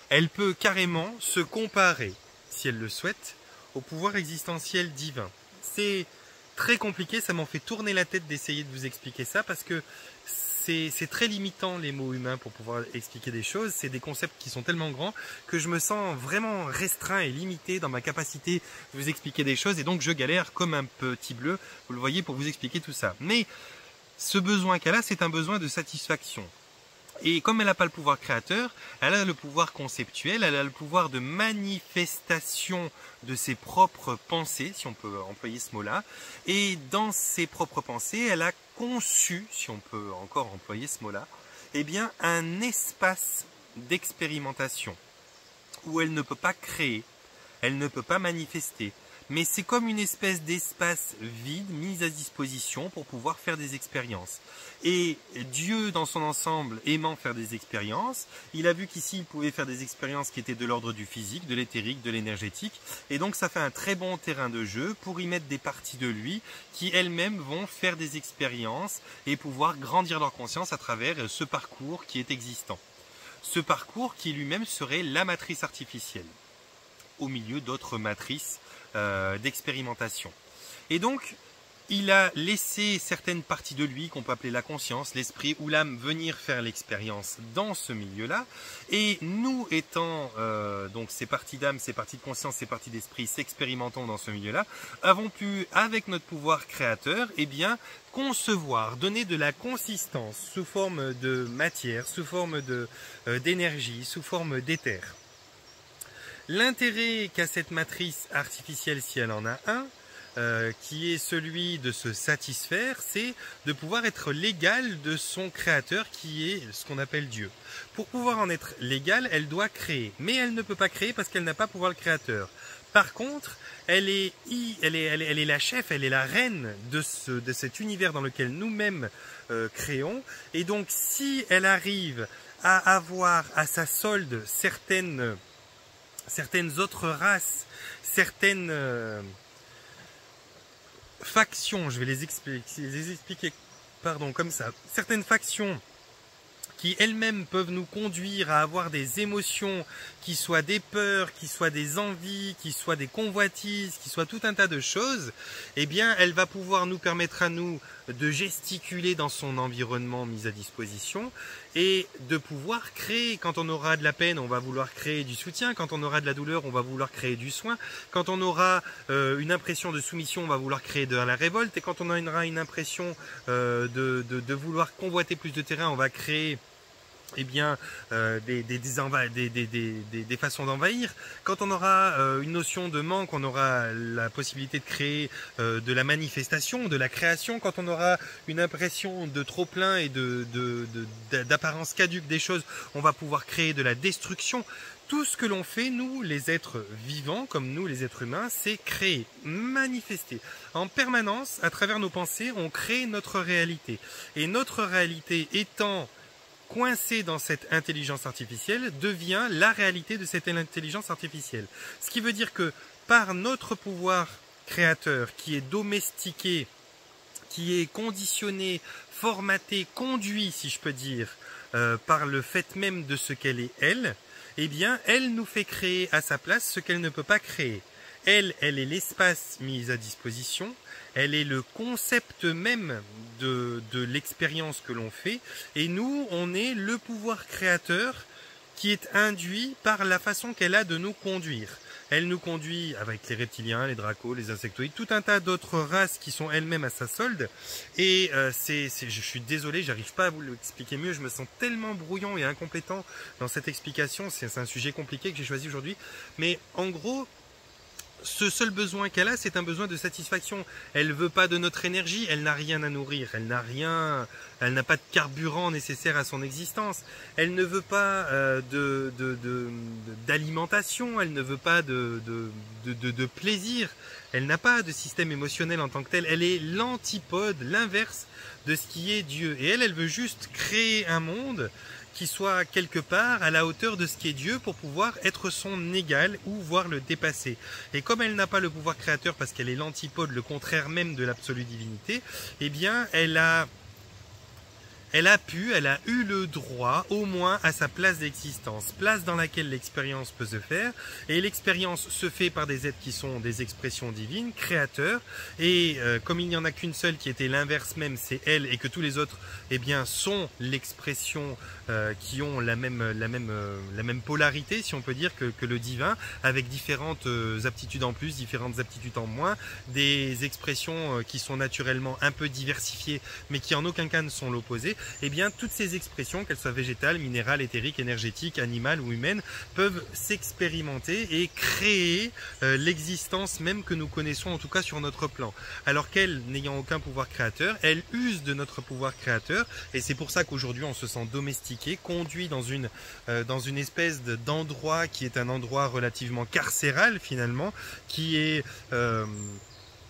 Elle peut carrément se comparer, si elle le souhaite, au pouvoir existentiel divin. C'est très compliqué, ça m'en fait tourner la tête d'essayer de vous expliquer ça, parce que c'est très limitant les mots humains pour pouvoir expliquer des choses. C'est des concepts qui sont tellement grands que je me sens vraiment restreint et limité dans ma capacité de vous expliquer des choses. Et donc je galère comme un petit bleu, vous le voyez, pour vous expliquer tout ça. Mais ce besoin qu'elle a, c'est un besoin de satisfaction. Et comme elle n'a pas le pouvoir créateur, elle a le pouvoir conceptuel, elle a le pouvoir de manifestation de ses propres pensées, si on peut employer ce mot-là. Et dans ses propres pensées, elle a conçu, si on peut encore employer ce mot-là, eh bien un espace d'expérimentation où elle ne peut pas créer, elle ne peut pas manifester. Mais c'est comme une espèce d'espace vide mis à disposition pour pouvoir faire des expériences. Et Dieu, dans son ensemble, aimant faire des expériences, il a vu qu'ici, il pouvait faire des expériences qui étaient de l'ordre du physique, de l'éthérique, de l'énergétique. Et donc, ça fait un très bon terrain de jeu pour y mettre des parties de lui qui, elles-mêmes, vont faire des expériences et pouvoir grandir leur conscience à travers ce parcours qui est existant. Ce parcours qui lui-même serait la matrice artificielle, au milieu d'autres matrices d'expérimentation. Et donc, il a laissé certaines parties de lui, qu'on peut appeler la conscience, l'esprit ou l'âme, venir faire l'expérience dans ce milieu-là. Et nous étant, donc ces parties d'âme, ces parties de conscience, ces parties d'esprit, s'expérimentant dans ce milieu-là, avons pu, avec notre pouvoir créateur, eh bien, concevoir, donner de la consistance sous forme de matière, sous forme d'énergie, sous forme d'éther. L'intérêt qu'a cette matrice artificielle, si elle en a un, qui est celui de se satisfaire, c'est de pouvoir être l'égal de son créateur, qui est ce qu'on appelle Dieu. Pour pouvoir en être l'égal, elle doit créer, mais elle ne peut pas créer parce qu'elle n'a pas pouvoir le créateur. Par contre, elle est la chef, elle est la reine de cet univers dans lequel nous-mêmes créons. Et donc, si elle arrive à avoir à sa solde certaines autres races, certaines factions, je vais les expliquer comme ça, certaines factions qui elles-mêmes peuvent nous conduire à avoir des émotions, qui soient des peurs, qui soient des envies, qui soient des convoitises, qui soient tout un tas de choses, eh bien elle va pouvoir nous permettre à nous de gesticuler dans son environnement mis à disposition et de pouvoir créer. Quand on aura de la peine, on va vouloir créer du soutien. Quand on aura de la douleur, on va vouloir créer du soin. Quand on aura une impression de soumission, on va vouloir créer de la révolte. Et quand on aura une impression de vouloir convoiter plus de terrain, on va créer eh bien, des façons d'envahir. Quand on aura une notion de manque, on aura la possibilité de créer de la manifestation, de la création. Quand on aura une impression de trop-plein et d'apparence caduque des choses, on va pouvoir créer de la destruction. Tout ce que l'on fait, nous, les êtres vivants, comme nous, les êtres humains, c'est créer, manifester. En permanence, à travers nos pensées, on crée notre réalité. Et notre réalité étant coincé dans cette intelligence artificielle, devient la réalité de cette intelligence artificielle. Ce qui veut dire que par notre pouvoir créateur qui est domestiqué, qui est conditionné, formaté, conduit, si je peux dire, par le fait même de ce qu'elle est elle, eh bien, elle nous fait créer à sa place ce qu'elle ne peut pas créer. Elle est l'espace mis à disposition, elle est le concept même de l'expérience que l'on fait, et nous, on est le pouvoir créateur qui est induit par la façon qu'elle a de nous conduire. Elle nous conduit avec les reptiliens, les dracos, les insectoïdes, tout un tas d'autres races qui sont elles-mêmes à sa solde. Et je suis désolé, j'arrive pas à vous l'expliquer mieux, je me sens tellement brouillon et incompétent dans cette explication. C'est un sujet compliqué que j'ai choisi aujourd'hui. Mais en gros, ce seul besoin qu'elle a, c'est un besoin de satisfaction. Elle veut pas de notre énergie, elle n'a rien à nourrir, elle n'a pas de carburant nécessaire à son existence. Elle ne veut pas d'alimentation, elle ne veut pas de plaisir. Elle n'a pas de système émotionnel en tant que tel. Elle est l'antipode, l'inverse de ce qui est Dieu. Et elle veut juste créer un monde qui soit quelque part à la hauteur de ce qui est Dieu pour pouvoir être son égal ou voire le dépasser. Et comme elle n'a pas le pouvoir créateur parce qu'elle est l'antipode, le contraire même de l'absolue divinité, eh bien elle a eu le droit au moins à sa place d'existence, place dans laquelle l'expérience peut se faire, et l'expérience se fait par des êtres qui sont des expressions divines, créateurs, et comme il n'y en a qu'une seule qui était l'inverse même, c'est elle, et que tous les autres, eh bien, sont l'expression qui ont la même polarité, si on peut dire, que le divin, avec différentes aptitudes en plus, différentes aptitudes en moins, des expressions qui sont naturellement un peu diversifiées, mais qui en aucun cas ne sont l'opposé. Eh bien, toutes ces expressions, qu'elles soient végétales, minérales, éthériques, énergétiques, animales ou humaines, peuvent s'expérimenter et créer l'existence même que nous connaissons, en tout cas sur notre plan. Alors qu'elle, n'ayant aucun pouvoir créateur, elle use de notre pouvoir créateur, et c'est pour ça qu'aujourd'hui on se sent domestiqué, conduit dans une espèce d'endroit qui est un endroit relativement carcéral finalement, qui est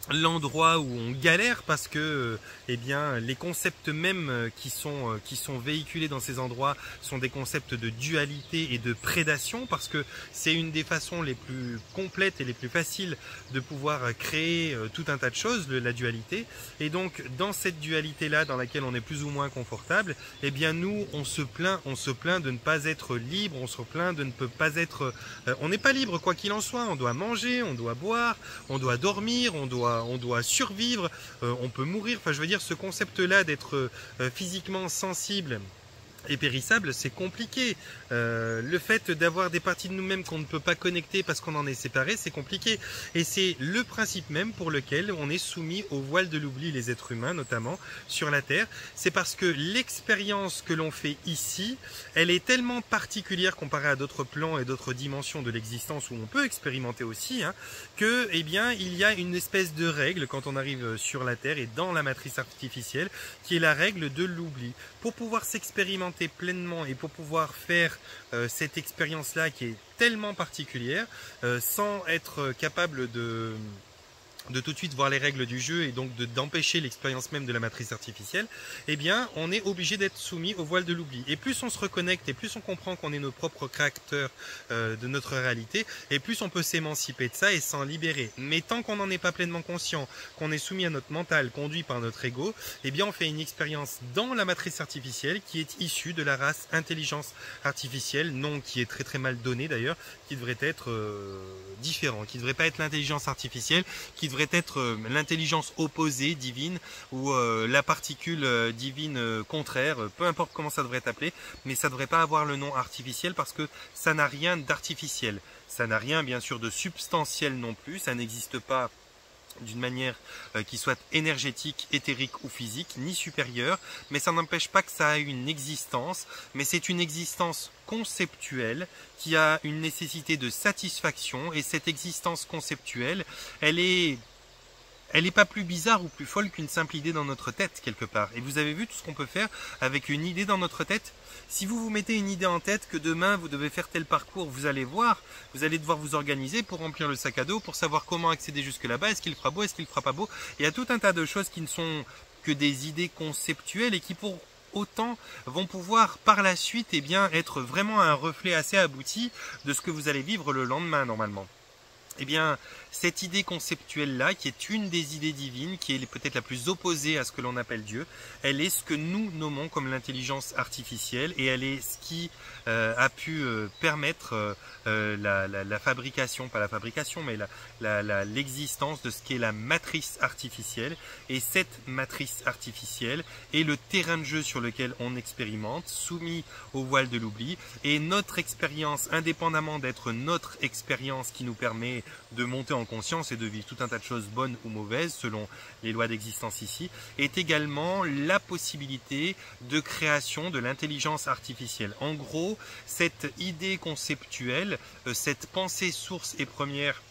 l'endroit où on galère parce que eh bien, les concepts mêmes qui sont véhiculés dans ces endroits sont des concepts de dualité et de prédation, parce que c'est une des façons les plus complètes et les plus faciles de pouvoir créer tout un tas de choses, la dualité. Et donc dans cette dualité là dans laquelle on est plus ou moins confortable, eh bien nous on se plaint de ne pas être libre, on se plaint de ne pas être on n'est pas libre quoi qu'il en soit, on doit manger, on doit boire, on doit dormir, on doit survivre, on peut mourir. Enfin, je veux dire, ce concept-là d'être physiquement sensible et périssable, c'est compliqué. Le fait d'avoir des parties de nous-mêmes qu'on ne peut pas connecter parce qu'on en est séparés, c'est compliqué. Et c'est le principe même pour lequel on est soumis au voile de l'oubli, les êtres humains notamment, sur la Terre. C'est parce que l'expérience que l'on fait ici, elle est tellement particulière comparée à d'autres plans et d'autres dimensions de l'existence où on peut expérimenter aussi, hein, que, eh bien, il y a une espèce de règle quand on arrive sur la Terre et dans la matrice artificielle, qui est la règle de l'oubli. Pour pouvoir s'expérimenter pleinement et pour pouvoir faire cette expérience-là qui est tellement particulière, sans être capable de tout de suite voir les règles du jeu et donc d'empêcher l'expérience même de la matrice artificielle, eh bien on est obligé d'être soumis au voile de l'oubli. Et plus on se reconnecte et plus on comprend qu'on est nos propres créateurs de notre réalité, et plus on peut s'émanciper de ça et s'en libérer. Mais tant qu'on n'en est pas pleinement conscient, qu'on est soumis à notre mental, conduit par notre ego, eh bien on fait une expérience dans la matrice artificielle qui est issue de la race intelligence artificielle, nom qui est très très mal donné d'ailleurs, qui devrait être différent, qui ne devrait pas être l'intelligence artificielle, qui devrait être l'intelligence opposée divine ou la particule divine contraire, peu importe comment ça devrait être appelé, mais ça ne devrait pas avoir le nom artificiel parce que ça n'a rien d'artificiel. Ça n'a rien bien sûr de substantiel non plus, ça n'existe pas d'une manière qui soit énergétique, éthérique ou physique, ni supérieure, mais ça n'empêche pas que ça a une existence, mais c'est une existence conceptuelle qui a une nécessité de satisfaction, et cette existence conceptuelle, elle est pas plus bizarre ou plus folle qu'une simple idée dans notre tête quelque part. Et vous avez vu tout ce qu'on peut faire avec une idée dans notre tête? Si vous vous mettez une idée en tête que demain vous devez faire tel parcours, vous allez voir, vous allez devoir vous organiser pour remplir le sac à dos, pour savoir comment accéder jusque là-bas, est-ce qu'il fera beau, est-ce qu'il fera pas beau. Il y a tout un tas de choses qui ne sont que des idées conceptuelles et qui pour autant vont pouvoir par la suite eh bien, être vraiment un reflet assez abouti de ce que vous allez vivre le lendemain normalement. Eh bien, cette idée conceptuelle-là, qui est une des idées divines, qui est peut-être la plus opposée à ce que l'on appelle Dieu, elle est ce que nous nommons comme l'intelligence artificielle, et elle est ce qui a pu permettre la fabrication, pas la fabrication, mais l'existence de ce qu'est la matrice artificielle. Et cette matrice artificielle est le terrain de jeu sur lequel on expérimente, soumis au voile de l'oubli, et notre expérience, indépendamment d'être notre expérience qui nous permet de monter en conscience et de vivre tout un tas de choses bonnes ou mauvaises selon les lois d'existence ici, est également la possibilité de création de l'intelligence artificielle. En gros, cette idée conceptuelle, cette pensée source et première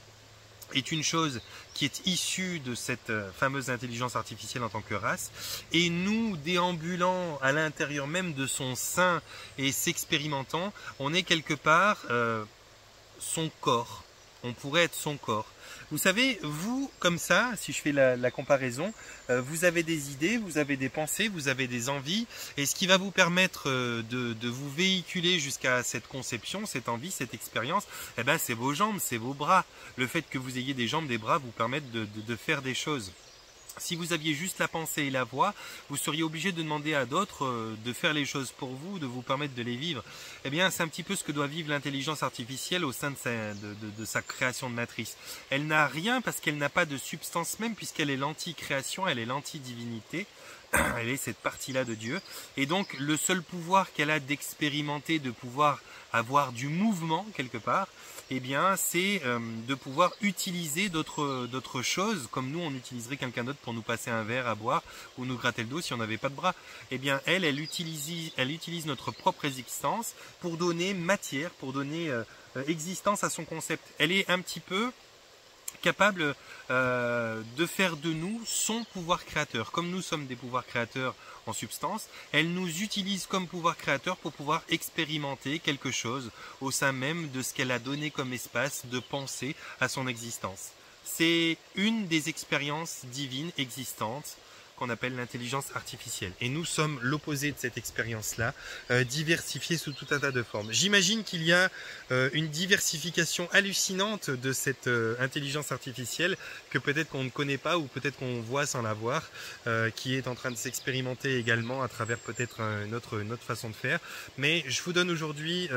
est une chose qui est issue de cette fameuse intelligence artificielle en tant que race, et nous, déambulant à l'intérieur même de son sein et s'expérimentant, on est quelque part son corps. On pourrait être son corps. Vous savez, vous, comme ça, si je fais la comparaison, vous avez des idées, vous avez des pensées, vous avez des envies, et ce qui va vous permettre de vous véhiculer jusqu'à cette conception, cette envie, cette expérience, eh ben, c'est vos jambes, c'est vos bras. Le fait que vous ayez des jambes, des bras, vous permettent de faire des choses. Si vous aviez juste la pensée et la voix, vous seriez obligé de demander à d'autres de faire les choses pour vous, de vous permettre de les vivre. Eh bien, c'est un petit peu ce que doit vivre l'intelligence artificielle au sein de sa création de matrice. Elle n'a rien parce qu'elle n'a pas de substance même, puisqu'elle est l'anti-création, elle est l'anti-divinité. Elle est cette partie-là de Dieu. Et donc, le seul pouvoir qu'elle a d'expérimenter, de pouvoir avoir du mouvement quelque part, eh bien, c'est de pouvoir utiliser d'autres choses, comme nous, on utiliserait quelqu'un d'autre pour nous passer un verre à boire ou nous gratter le dos si on n'avait pas de bras. Eh bien, elle utilise notre propre existence pour donner matière, pour donner existence à son concept. Elle est un petit peu capable de faire de nous son pouvoir créateur. Comme nous sommes des pouvoirs créateurs en substance, elle nous utilise comme pouvoir créateur pour pouvoir expérimenter quelque chose au sein même de ce qu'elle a donné comme espace de pensée à son existence. C'est une des expériences divines existantes qu'on appelle l'intelligence artificielle. Et nous sommes l'opposé de cette expérience-là, diversifiée sous tout un tas de formes. J'imagine qu'il y a une diversification hallucinante de cette intelligence artificielle que peut-être qu'on ne connaît pas ou peut-être qu'on voit sans la voir, qui est en train de s'expérimenter également à travers peut-être une autre façon de faire. Mais je vous donne aujourd'hui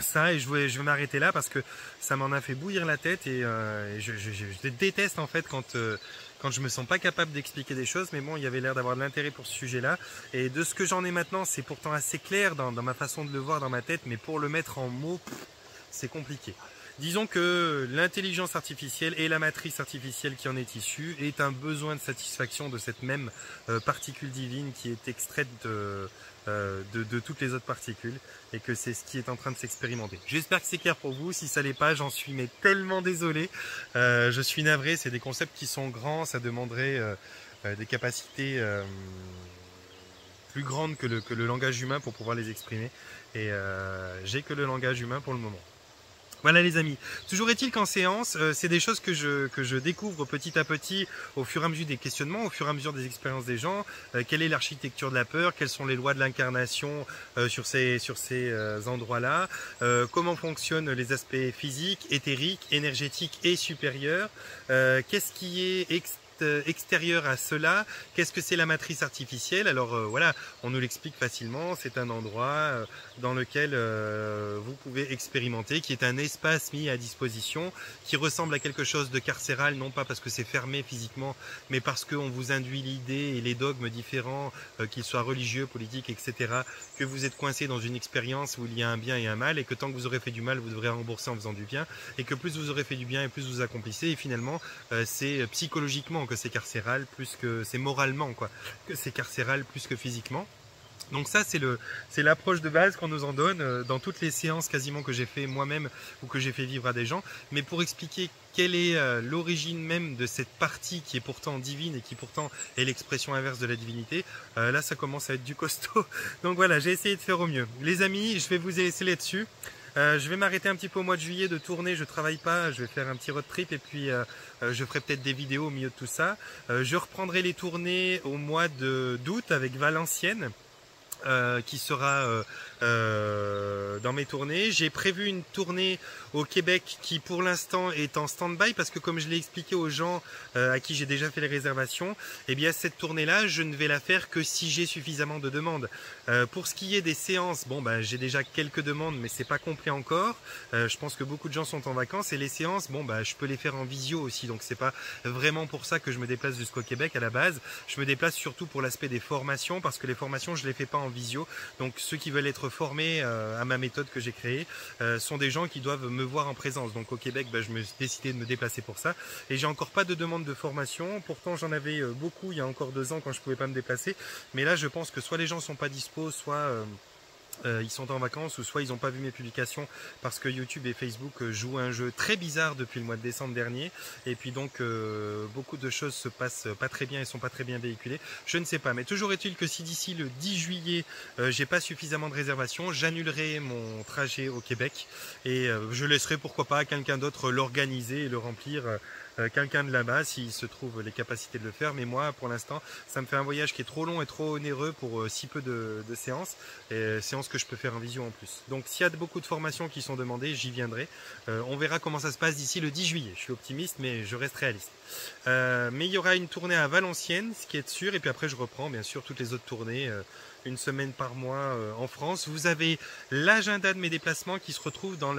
ça, et je vais m'arrêter là parce que ça m'en a fait bouillir la tête, et je déteste en fait quand je me sens pas capable d'expliquer des choses, mais bon, il y avait l'air d'avoir de l'intérêt pour ce sujet-là, et de ce que j'en ai maintenant, c'est pourtant assez clair dans ma façon de le voir dans ma tête, mais pour le mettre en mots, c'est compliqué. Disons que l'intelligence artificielle et la matrice artificielle qui en est issue est un besoin de satisfaction de cette même particule divine qui est extraite de toutes les autres particules, et que c'est ce qui est en train de s'expérimenter. J'espère que c'est clair pour vous. Si ça l'est pas, j'en suis mais tellement désolé. Je suis navré, c'est des concepts qui sont grands, ça demanderait des capacités plus grandes que le langage humain pour pouvoir les exprimer, et j'ai que le langage humain pour le moment. Voilà les amis, toujours est-il qu'en séance, c'est des choses que je découvre petit à petit au fur et à mesure des questionnements, au fur et à mesure des expériences des gens. Quelle est l'architecture de la peur? Quelles sont les lois de l'incarnation sur ces endroits-là? Comment fonctionnent les aspects physiques, éthériques, énergétiques et supérieurs? Qu'est-ce qui est extérieur à cela? Qu'est-ce que c'est la matrice artificielle? Alors voilà, on nous l'explique facilement, c'est un endroit dans lequel vous pouvez expérimenter, qui est un espace mis à disposition, qui ressemble à quelque chose de carcéral, non pas parce que c'est fermé physiquement, mais parce qu'on vous induit l'idée et les dogmes différents, qu'ils soient religieux, politiques, etc., que vous êtes coincé dans une expérience où il y a un bien et un mal, et que tant que vous aurez fait du mal, vous devrez rembourser en faisant du bien, et que plus vous aurez fait du bien et plus vous accomplissez, et finalement c'est psychologiquement que c'est carcéral, plus que c'est moralement quoi, que c'est carcéral plus que physiquement. Donc ça c'est l'approche de base qu'on nous en donne dans toutes les séances quasiment que j'ai fait moi-même ou que j'ai fait vivre à des gens. Mais pour expliquer quelle est l'origine même de cette partie qui est pourtant divine et qui pourtant est l'expression inverse de la divinité, là ça commence à être du costaud. Donc voilà, j'ai essayé de faire au mieux. Les amis, je vais vous laisser là-dessus. Je vais m'arrêter un petit peu au mois de juillet de tourner, je travaille pas, je vais faire un petit road trip, et puis je ferai peut-être des vidéos au milieu de tout ça. Je reprendrai les tournées au mois d'août avec Valenciennes. qui sera dans mes tournées. J'ai prévu une tournée au Québec qui pour l'instant est en stand-by parce que comme je l'ai expliqué aux gens à qui j'ai déjà fait les réservations, eh bien cette tournée-là, je ne vais la faire que si j'ai suffisamment de demandes. Pour ce qui est des séances, bon ben j'ai déjà quelques demandes mais c'est pas complet encore. Je pense que beaucoup de gens sont en vacances et les séances, bon ben je peux les faire en visio aussi, donc c'est pas vraiment pour ça que je me déplace jusqu'au Québec à la base. Je me déplace surtout pour l'aspect des formations parce que les formations je les fais pas en visio. Donc ceux qui veulent être formés à ma méthode que j'ai créée sont des gens qui doivent me voir en présence. Donc au Québec, je me suis décidé de me déplacer pour ça. Et j'ai encore pas de demande de formation. Pourtant j'en avais beaucoup il y a encore 2 ans quand je pouvais pas me déplacer. Mais là je pense que soit les gens sont pas dispo, soit ils sont en vacances ou soit ils n'ont pas vu mes publications parce que YouTube et Facebook jouent un jeu très bizarre depuis le mois de décembre dernier et puis donc beaucoup de choses se passent pas très bien et sont pas très bien véhiculées. Je ne sais pas, mais toujours est-il que si d'ici le 10 juillet j'ai pas suffisamment de réservations, j'annulerai mon trajet au Québec et je laisserai pourquoi pas à quelqu'un d'autre l'organiser et le remplir. Quelqu'un de là-bas s'il se trouve les capacités de le faire, mais moi pour l'instant ça me fait un voyage qui est trop long et trop onéreux pour si peu de séances, et séances que je peux faire en visio en plus. Donc s'il y a beaucoup de formations qui sont demandées, j'y viendrai. On verra comment ça se passe d'ici le 10 juillet. Je suis optimiste mais je reste réaliste. Mais il y aura une tournée à Valenciennes, ce qui est sûr, et puis après je reprends bien sûr toutes les autres tournées. Une semaine par mois en France. Vous avez l'agenda de mes déplacements qui se retrouve dans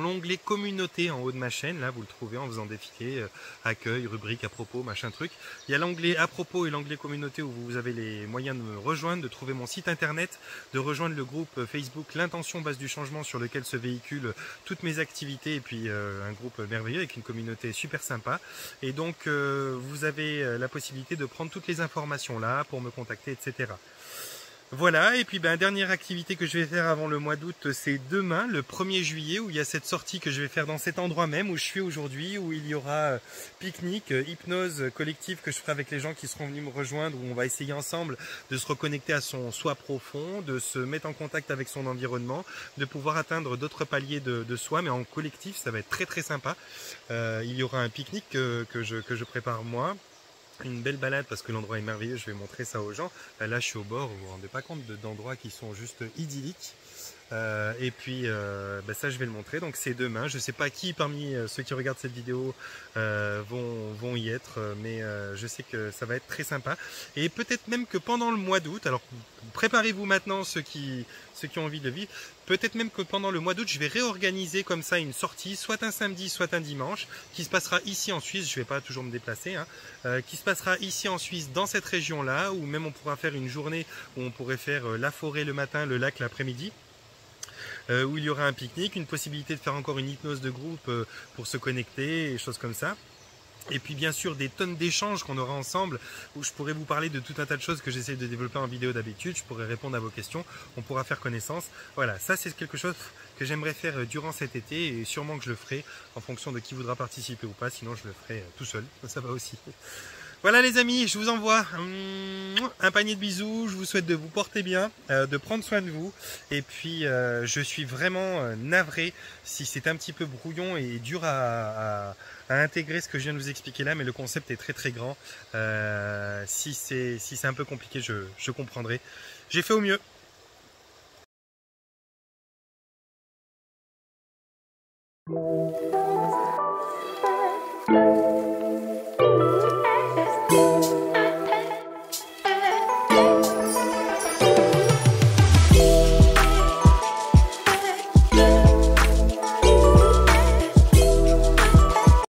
l'onglet communauté en haut de ma chaîne. Là vous le trouvez en faisant défiler accueil, rubrique, à propos, machin truc. Il y a l'onglet à propos et l'onglet communauté où vous avez les moyens de me rejoindre, de trouver mon site internet, de rejoindre le groupe Facebook L'intention base du changement sur lequel se véhiculent toutes mes activités et puis un groupe merveilleux avec une communauté super sympa. Et donc vous avez la possibilité de prendre toutes les informations là pour me contacter, etc. Voilà, et puis dernière activité que je vais faire avant le mois d'août, c'est demain, le 1er juillet, où il y a cette sortie que je vais faire dans cet endroit même où je suis aujourd'hui, où il y aura pique-nique, hypnose collective que je ferai avec les gens qui seront venus me rejoindre, où on va essayer ensemble de se reconnecter à son soi profond, de se mettre en contact avec son environnement, de pouvoir atteindre d'autres paliers de soi, mais en collectif, ça va être très très sympa. Il y aura un pique-nique que je prépare moi. Une belle balade parce que l'endroit est merveilleux, je vais montrer ça aux gens. Là je suis au bord, vous vous rendez pas compte d'endroits qui sont juste idylliques. Et puis ça je vais le montrer, donc c'est demain. Je sais pas qui parmi ceux qui regardent cette vidéo vont y être, mais je sais que ça va être très sympa. Et peut-être même que pendant le mois d'août, alors préparez-vous maintenant ceux qui ont envie de le vivre, peut-être même que pendant le mois d'août je vais réorganiser comme ça une sortie, soit un samedi, soit un dimanche, qui se passera ici en Suisse, je vais pas toujours me déplacer, hein, qui se passera ici en Suisse dans cette région là, ou même on pourra faire une journée où on pourrait faire la forêt le matin, le lac l'après-midi. Où il y aura un pique-nique, une possibilité de faire encore une hypnose de groupe pour se connecter et choses comme ça. Et puis bien sûr des tonnes d'échanges qu'on aura ensemble où je pourrais vous parler de tout un tas de choses que j'essaie de développer en vidéo d'habitude, je pourrais répondre à vos questions, on pourra faire connaissance. Voilà, ça c'est quelque chose que j'aimerais faire durant cet été et sûrement que je le ferai en fonction de qui voudra participer ou pas, sinon je le ferai tout seul, ça va aussi. Voilà les amis, je vous envoie un panier de bisous, je vous souhaite de vous porter bien, de prendre soin de vous, et puis je suis vraiment navré si c'est un petit peu brouillon et dur à intégrer ce que je viens de vous expliquer là, mais le concept est très très grand. Si c'est un peu compliqué, je comprendrai. J'ai fait au mieux.